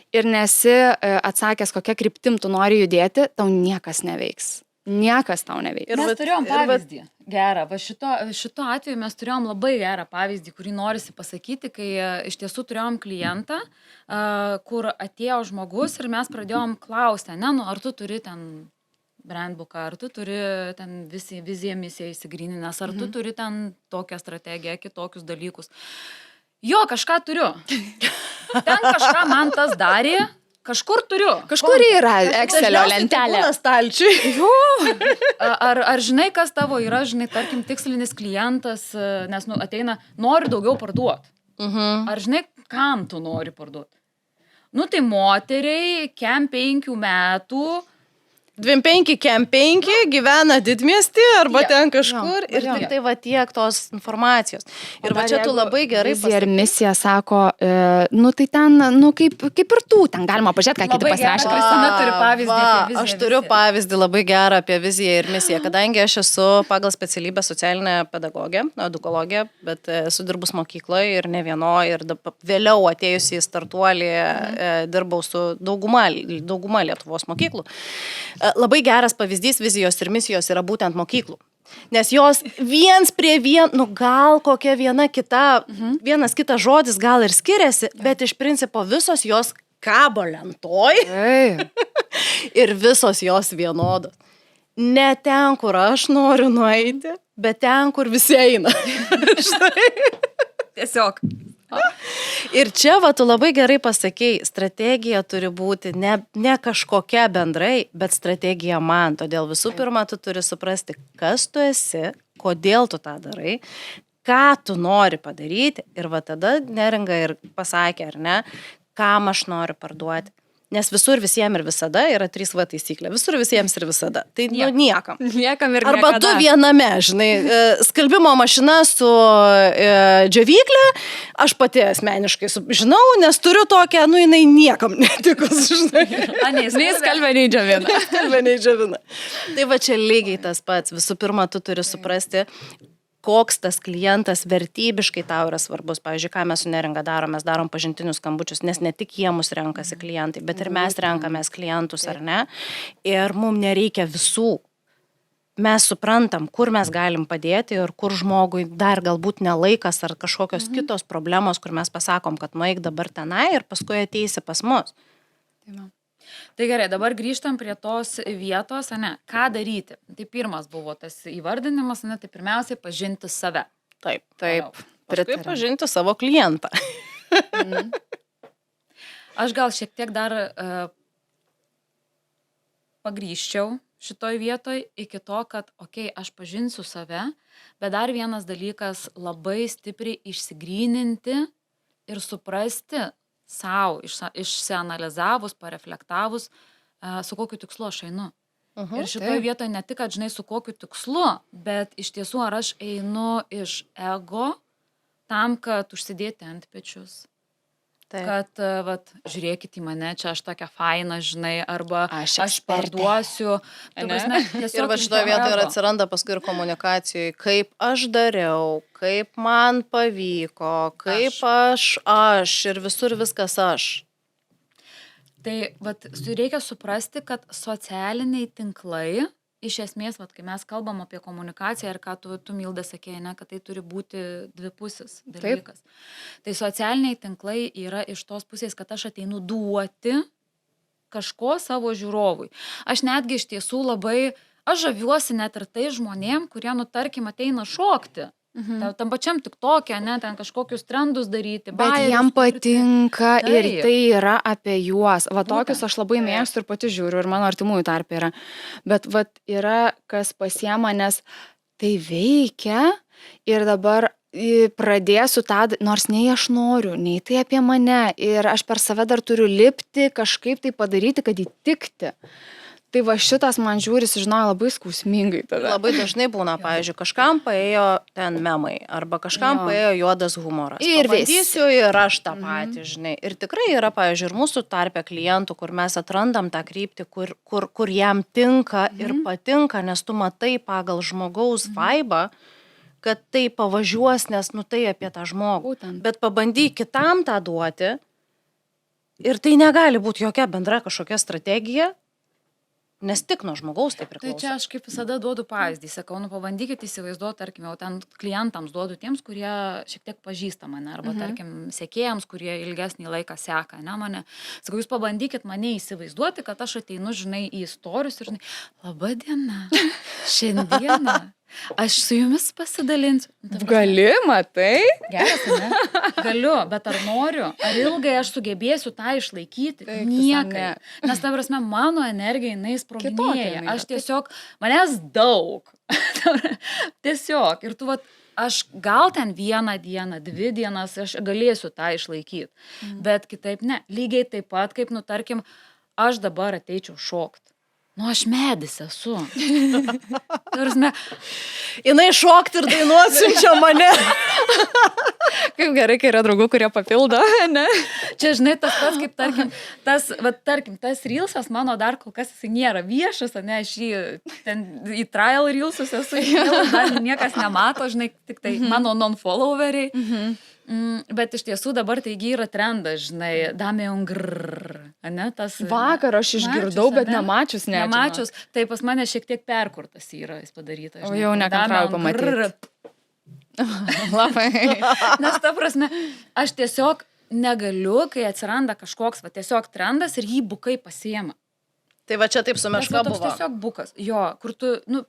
ir nesi atsakęs, kokia kryptim tu nori judėti, tau niekas neveiks. Niekas tau neveikia. Ir mes turėjom pavyzdį gerą. Va šito atveju mes turėjom labai gerą pavyzdį, kurį norisi pasakyti, kai iš tiesų turėjom klientą, kur atėjo žmogus ir mes pradėjom klausti, ar tu turi ten brandbooką, ar tu turi ten viziją, misiją įsigryninęs, ar tu turi ten tokią strategiją, kitokius dalykus. Jo, kažką turiu. Ten kažką man tas darė. Kažkur turiu. Kažkur yra Excelio lentelė. Ar žinai, kas tavo yra, žinai, tarkim, tikslinis klientas, nes ateina, nori daugiau parduoti. Ar žinai, kam tu nori parduoti? Tai moteriai, kem 5 metų, 25 kem 5 gyvena didmiestį arba ten kažkur ir tik tai va tiek tos informacijos. Ir va čia tu labai gerai pasakyti. Ir misija sako, tai ten, kaip ir tu, ten galima pažiūrėti, ką kiti pasirašė. Kristina turi pavyzdį apie viziją. Aš turiu pavyzdį labai gerą apie viziją ir misiją, kadangi aš esu pagal specialybę socialinė pedagogė, edukologė, bet esu dirbus mokykloje ir ne vienoje ir vėliau atėjusi į startuolį dirbau su dauguma Lietuvos mokyklų. Labai geras pavyzdys vizijos ir misijos yra būtent mokyklų. Nes jos viens prie gal kokia vienas kitas žodis gal ir skiriasi, bet iš principo visos jos kabo lentoj ir visos jos vienodos. Ne ten, kur aš noriu nueiti, bet ten, kur visi eina. Tiesiog. Ir čia va tu labai gerai pasakei, strategija turi būti ne kažkokia bendrai, bet strategija man. Todėl visų pirma, tu turi suprasti, kas tu esi, kodėl tu tą darai, ką tu nori padaryti. Ir va tada Neringa ir pasakė, ar ne, kam aš noriu parduoti. Nes visur visiems ir visada yra 3 taisyklė. Visur visiems ir visada. Tai niekam. Niekam ir arba niekada. 2 viename, žinai, skalbimo mašina su džiovyklė, aš pati asmeniškai žinau, nes turiu tokią, jinai niekam netikus, žinai. Nei skalbia, nei džiovina. Skalbia, nei džiovina. Tai va čia lygiai tas pats. Visų pirma, tu turi suprasti, koks tas klientas vertybiškai tau yra svarbus. Pavyzdžiui, ką mes su Neringa darom, mes darom pažintinius skambučius, nes ne tik jie mus renkasi klientai, bet ir mes renkamės klientus, ar ne? Ir mums nereikia visų. Mes suprantam, kur mes galim padėti ir kur žmogui dar galbūt nelaikas ar kažkokios kitos problemos, kur mes pasakom, kad nueik dabar tenai ir paskui ateisi pas mus. Tai gerai, dabar grįžtam prie tos vietos, ką daryti. Tai pirmas buvo tas įvardinimas, tai pirmiausiai pažinti save. Taip. Paskui pažinti savo klientą. Aš gal šiek tiek dar pagrįžčiau šitoj vietoj iki to, kad, aš pažinsiu save, bet dar vienas dalykas labai stipriai išsigryninti ir suprasti, sau išsianalizavus, pareflektavus, su kokiu tikslu aš einu. Ir šitoje vietoje ne tik, kad žinai, su kokiu tikslu, bet iš tiesų, ar aš einu iš ego, tam, kad užsidėti ant pečius. Taip. Kad, vat, žiūrėkit į mane, čia aš tokia faina, žinai, arba Aš aš parduosiu. Tu prasme, Ir va šitoje vietoje ir atsiranda paskui ir komunikacijoje, kaip aš dariau, kaip man pavyko, kaip aš ir visur viskas aš. Tai vat, reikia suprasti, kad socialiniai tinklai, iš esmės, vat, kai mes kalbam apie komunikaciją ir ką tu Milda sakėjai, ne, kad tai turi būti dvipusis dalykas. Tai socialiniai tinklai yra iš tos pusės, kad aš ateinu duoti kažko savo žiūrovui. Aš netgi iš tiesų aš žaviuosi net ir tai žmonėm, kurie, tarkim, ateina šokti. Tam pačiam tik tokia, ne, ten kažkokius trendus daryti. Bet jam patinka ir tai yra apie juos. Va tokius aš labai mėgstu ir pati žiūriu ir mano artimųjų tarpe yra. Bet va yra kas pasiema, nes tai veikia ir dabar pradėsiu tą, nors nei aš noriu, nei tai apie mane ir aš per save dar turiu lipti, kažkaip tai padaryti, kad įtikti. Tai va šitas man žiūri, žinoja labai skausmingai tada. Labai dažnai būna, pavyzdžiui, kažkam paėjo ten memai, arba kažkam paėjo juodas humoras. Ir pabandysiu ir aš tą patį, žinai. Ir tikrai yra, pavyzdžiui, ir mūsų tarpe klientų, kur mes atrandam tą kryptį, kur jam tinka ir patinka, nes tu matai pagal žmogaus vaibą, kad tai pavažiuos, nes tai apie tą žmogų. Būtent. Bet pabandyk kitam tą duoti ir tai negali būti jokia bendra kažkokia strategija, nes tik nuo žmogaus tai priklauso. Tai čia aš kaip visada duodu pavyzdį, sakau, pabandykite įsivaizduoti, tarkim, jau ten klientams duodu tiems, kurie šiek tiek pažįsta mane, arba, tarkim, sekėjams, kurie ilgesnį laiką seka, ne mane. Sakau, jūs pabandykit mane įsivaizduoti, kad aš ateinu, žinai, į istorius ir, žinai, laba diena, šiandieną aš su jumis pasidalinsiu. Gali, matai? Geras, ne? Galiu, bet ar noriu? Ar ilgai aš sugebėsiu tą išlaikyti? Taip, Niekai. Nes, ta prasme, mano energija, jinai sproginėja. Aš tiesiog, manęs daug. Tiesiog. Ir tu, aš gal ten 1 dieną, 2 dienas, aš galėsiu tą išlaikyti. Bet kitaip ne. Lygiai taip pat, kaip, tarkim, aš dabar ateičiau šokti. Aš medis esu. Tarsi, jinai šokti ir dainuoti siunčia mane. Kaip gerai, kai yra draugų, kurie papildo, ne? Čia, žinai, tas pats, kaip, tarkim, tas reelsas mano dar kol kas jis nėra viešas, ne, aš jį ten į trial reelsus esu, dar niekas nemato, žinai, tik tai mano non-followeriai. Bet iš tiesų dabar taigi yra trendas, žinai, Damian Grrrr, ne, tas... Vakar aš išgirdau, bet nemačius, ne. Nemačius, tai pas mane šiek tiek perkurtas yra jis padarytas. O jau nekantrauju pamatyti. Labai. Nes ta prasme, aš tiesiog negaliu, kai atsiranda kažkoks, tiesiog trendas ir jį bukai pasiema. Tai va čia taip su meška buvo. Tiesiog bukas. Jo, kur tu,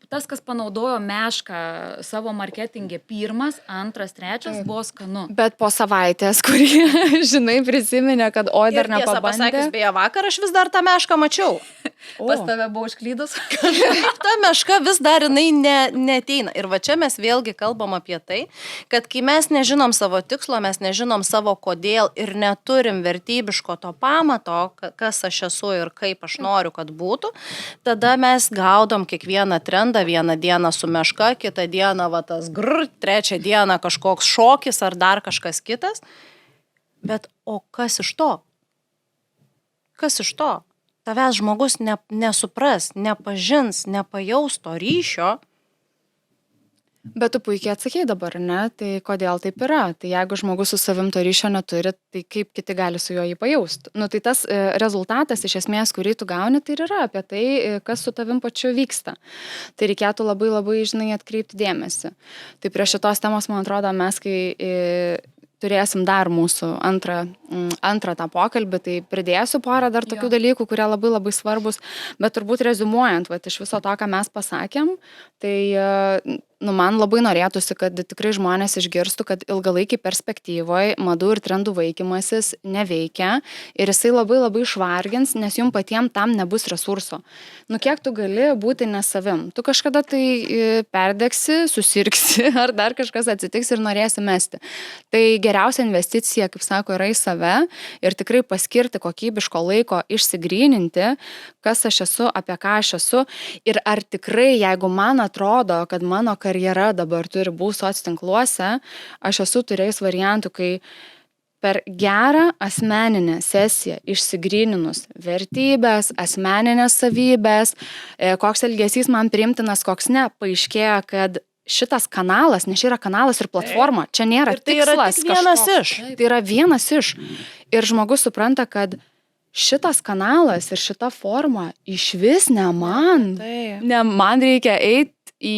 tas, kas panaudojo mešką savo marketingė 1, 2, 3 buvo skanu. Bet po savaitės, kurį, žinai, prisiminė, kad oi dar nepabandė. Tiesą pasakius, beje, vakar aš vis dar tą mešką mačiau. Pas tave buvo užklydus. Ta meška vis dar jinai neateina. Ir va čia mes vėlgi kalbam apie tai, kad kai mes nežinom savo tikslo, mes nežinom savo kodėl ir neturim vertybiško to pamato, kas aš esu ir kaip aš noriu, kad būtų, tada mes gaudom kiekvieną trendą, 1 dieną su meška, kitą dieną tas grrr, 3 dieną kažkoks šokis ar dar kažkas kitas. Bet o kas iš to? Kas iš to? Tavęs žmogus nesupras, nepažins, nepajaus to ryšio. Bet tu puikiai atsakei dabar, ne? Tai kodėl taip yra? Tai jeigu žmogus su savim to ryšio neturi, tai kaip kiti gali su juo jį pajausti? Tai tas rezultatas iš esmės, kurį tu gauni, tai yra apie tai, kas su tavim pačiu vyksta. Tai reikėtų labai, labai, žinai, atkreipti dėmesį. Tai prie šitos temos, man atrodo, mes kai turėsim dar mūsų antrą tą pokalbį, tai pridėsiu porą dar tokių dalykų, kurie labai, labai svarbus, bet turbūt rezumuojant, iš viso to, ką mes pasakėm, tai man labai norėtųsi, kad tikrai žmonės išgirstų, kad ilgalaikiai perspektyvoje madų ir trendų vaikymasis neveikia ir jisai labai labai išvargins, nes jums patiems tam nebus resurso. Kiek tu gali būti ne savim? Tu kažkada tai perdegsi, susirgsi ar dar kažkas atsitiks ir norėsi mesti. Tai geriausia investicija, kaip sako, yra į save ir tikrai paskirti kokybiško laiko, išsigryninti, kas aš esu, apie ką aš esu ir ar tikrai, jeigu man atrodo, kad mano karjera dabar turi būti socitinkluose, aš esu turėjus variantų, kai per gerą asmeninę sesiją išsigryninus vertybės, asmeninės savybės, koks elgesys man priimtinas, koks ne, paaiškėjo, kad šitas kanalas, nes čia yra kanalas ir platforma, čia nėra Ir tai yra tikslas tik vienas kažkoks. iš. Tai yra vienas iš. Ir žmogus supranta, kad šitas kanalas ir šita forma iš vis ne man. Taip. Ne man reikia eiti į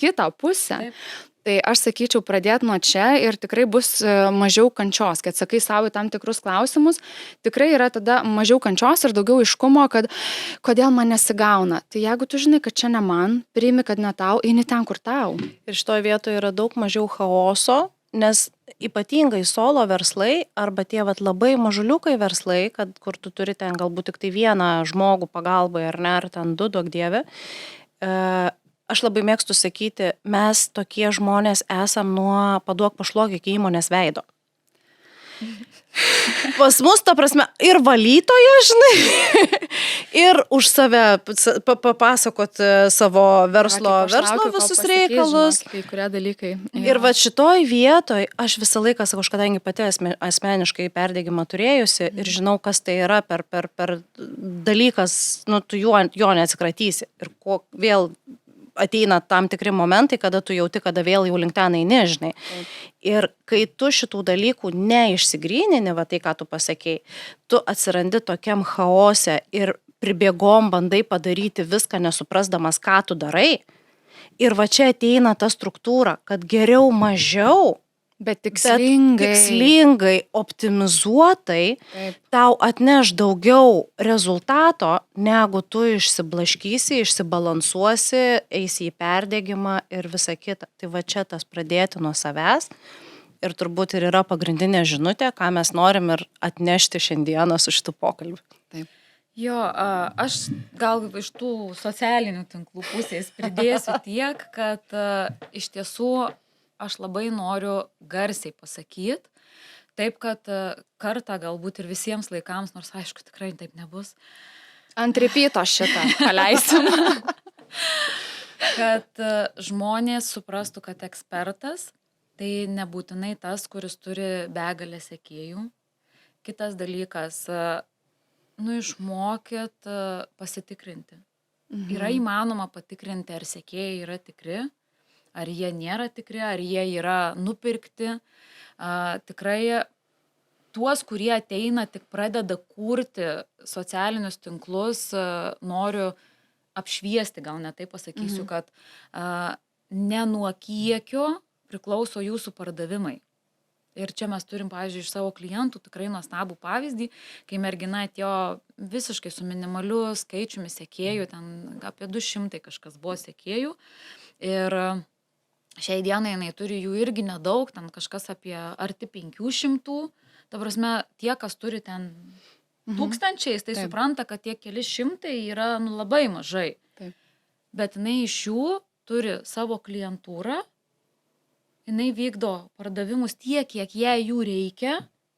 kitą pusę. Taip. Tai aš sakyčiau pradėti nuo čia ir tikrai bus mažiau kančios, kad sakai savo tam tikrus klausimus, tikrai yra tada mažiau kančios ir daugiau aiškumo, kad kodėl man nesigauna. Tai jeigu tu žinai, kad čia ne man, priimi, kad ne tau, eini ten, kur tau. Ir šitoje vietoje yra daug mažiau chaoso, nes ypatingai solo verslai arba tie labai mažuliukai verslai, kur tu turi ten galbūt tik tai vieną žmogų pagalbai ar ne, ar ten du, duok dieve. Aš labai mėgstu sakyti, mes tokie žmonės esam nuo paduok pašlok iki įmonės veido. Pas mus, ta prasme, ir valytoja, žinai, ir už save papasakot savo verslo visus reikalus. Kai kurie dalykai. Ir va šitoj vietoj aš visą laiką sakau, aš kadangi pati asmeniškai perdegimą turėjusi ir žinau, kas tai yra per dalykas, nu, tu jo neatsikratysi. Ir vėl ateina tam tikri momentai, kada tu jauti, kada vėl jau link ten eini, žinai. Ir kai tu šitų dalykų neišsigrynini, va tai, ką tu pasakei, tu atsirandi tokiam chaose ir pribėgom bandai padaryti viską nesuprasdamas, ką tu darai. Ir va čia ateina ta struktūra, kad geriau mažiau, bet tikslingai, optimizuotai, Taip. tau atneš daugiau rezultato, negu tu išsiblaškysi, išsibalansuosi, eisi į perdegimą ir visa kita. Tai va čia tas pradėti nuo savęs ir turbūt ir yra pagrindinė žinutė, ką mes norim ir atnešti šiandieną su šitu pokalbiu. Taip. Jo, aš gal iš tų socialinių tinklų pusės pridėsiu tiek, kad iš tiesų aš labai noriu garsiai pasakyti, taip, kad kartą galbūt ir visiems laikams, nors aišku, tikrai taip nebus. Ant repeato šitą paleisim. Kad žmonės suprastų, kad ekspertas tai nebūtinai tas, kuris turi begalę sekėjų. Kitas dalykas, išmokyt pasitikrinti. Yra įmanoma patikrinti, ar sekėjai yra tikri, ar jie nėra tikri, ar jie yra nupirkti. Tikrai tuos, kurie ateina, tik pradeda kurti socialinius tinklus, noriu apšviesti, gal ne taip pasakysiu, kad ne nuo kiekio priklauso jūsų pardavimai. Ir čia mes turim, pavyzdžiui, iš savo klientų tikrai nuostabų pavyzdį, kai mergina atėjo visiškai su minimaliu skaičiumi sekėjų, ten apie 200 kažkas buvo sekėjų. Ir šiai dienai jinai turi jų irgi nedaug, ten kažkas apie arti 500. Ta prasme, tie, kas turi ten tūkstančiais, tai supranta, kad tie keli šimtai yra labai mažai. Taip. Bet jinai iš jų turi savo klientūrą, jinai vykdo pardavimus tiek, kiek jai jų reikia,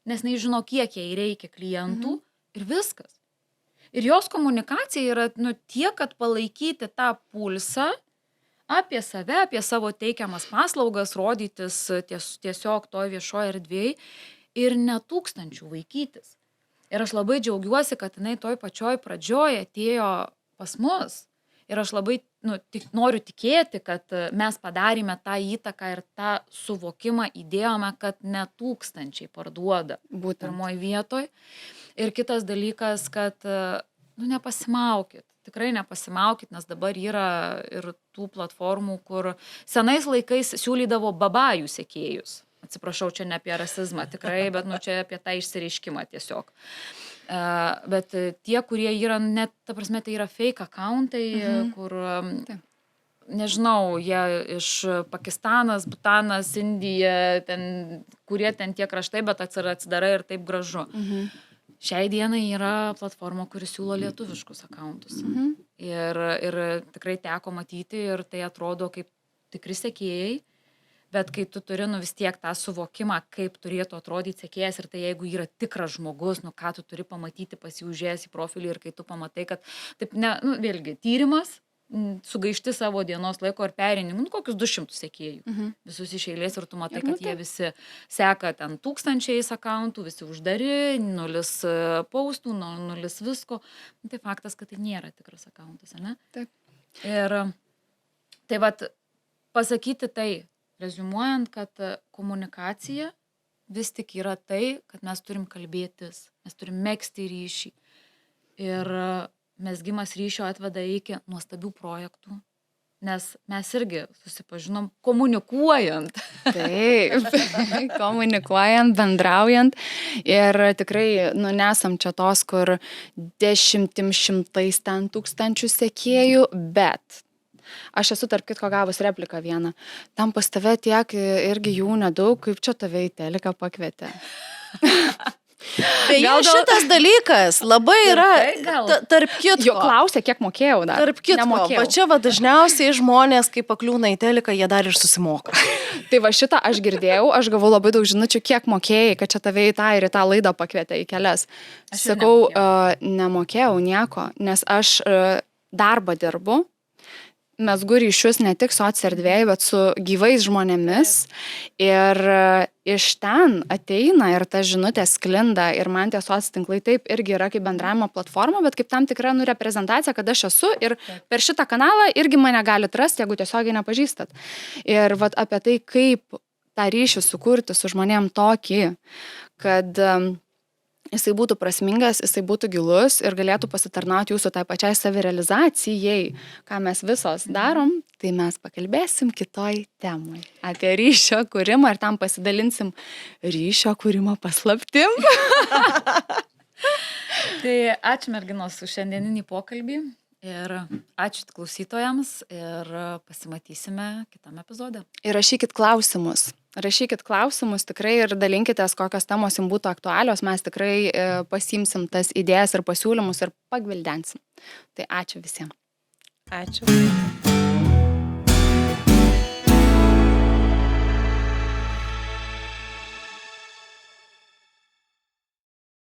nes jinai žino, kiek jai reikia klientų ir viskas. Ir jos komunikacija yra tiek, kad palaikyti tą pulsą apie save, apie savo teikiamas paslaugas, rodytis tiesiog toj viešoje erdvėje ir ne tūkstančių vaikytis. Ir aš labai džiaugiuosi, kad jinai toj pačioj pradžioj atėjo pas mus. Ir aš labai noriu tikėti, kad mes padarėme tą įtaką ir tą suvokimą įdėjome, kad ne tūkstančiai parduoda pirmoj vietoj. Ir kitas dalykas, kad nepasimaukit. Tikrai nepasimaukit, nes dabar yra ir tų platformų, kur senais laikais siūlydavo babajų sekėjus. Atsiprašau, čia ne apie rasizmą tikrai, bet čia apie tą išsireiškimą tiesiog. Bet tie, kurie yra net, ta prasme, tai yra fake accountai, kur, nežinau, jie iš Pakistanas, Butanas, Indija, kurie ten tie kraštai, bet atsidarai ir taip gražu. Šiai dienai yra platforma, kuris siūlo lietuviškus akauntus. Ir tikrai teko matyti ir tai atrodo kaip tikri sekėjai, bet kai tu turi vis tiek tą suvokimą, kaip turėtų atrodyti sekėjas ir tai jeigu yra tikras žmogus, ką tu turi pamatyti pasiūžėjęs į profilį ir kai tu pamatai, kad taip, vėlgi, tyrimas, sugaišti savo dienos laiko ir perini, kokius 200 sekėjų. Visus iš eilės ir tu matai, kad jie visi seka ten tūkstančiais akauntų, visi uždari, 0 paustų, 0 visko. Tai faktas, kad tai nėra tikras akauntas, ne? Taip. Ir tai vat, pasakyti tai, reziumuojant, kad komunikacija vis tik yra tai, kad mes turim kalbėtis, mes turim megzti ryšį. Ir mezgimas ryšio atveda iki nuostabių projektų, nes mes irgi susipažinom komunikuojant. Taip, komunikuojant, bendraujant ir tikrai, nesam čia tos, kur 10 šimtais ten tūkstančių sekėjų, bet aš esu tarp kitko gavus repliką vieną. Tam pas tave tiek irgi jų nedaug, kaip čia tave į teliką pakvietė. Beje, šitas dalykas labai yra, tarp kitko. Jo klausė, kiek mokėjau dar. Tarp kitko, va čia dažniausiai žmonės, kai pakliūna į teliką, jie dar ir susimoka. Tai va šitą aš girdėjau, aš gavau labai daug žinučių, kiek mokėjai, kad čia tave į tą ir į tą laidą pakvietė į kelias. Sakau, nemokėjau nieko, nes aš darbą dirbu. Mezgu ryšius ne tik socierdvėje, bet su gyvais žmonėmis ir iš ten ateina ir ta žinutė sklinda ir man tie socialinkai taip irgi yra kaip bendravimo platforma, bet kaip tam tikra reprezentacija, kad aš esu ir per šitą kanalą irgi mane galit rasti, jeigu tiesiogiai nepažįstat. Ir vat apie tai, kaip tą ryšį sukurti su žmonėm tokį, kad jisai būtų prasmingas, jisai būtų gilus ir galėtų pasitarnauti jūsų tai pačiai savirealizacijai, ką mes visos darom, tai mes pakalbėsim kitoj temai apie ryšio kūrimą ir tam pasidalinsim ryšio kūrimo paslaptim. Tai ačiū merginos už šiandieninį pokalbį ir ačiū klausytojams ir pasimatysime kitame epizode. Ir rašykit klausimus. Tikrai ir dalinkitės, kokios temos jums būtų aktualios, mes tikrai pasiimsim tas idėjas ir pasiūlymus ir pagvildensim. Tai ačiū visiems. Ačiū.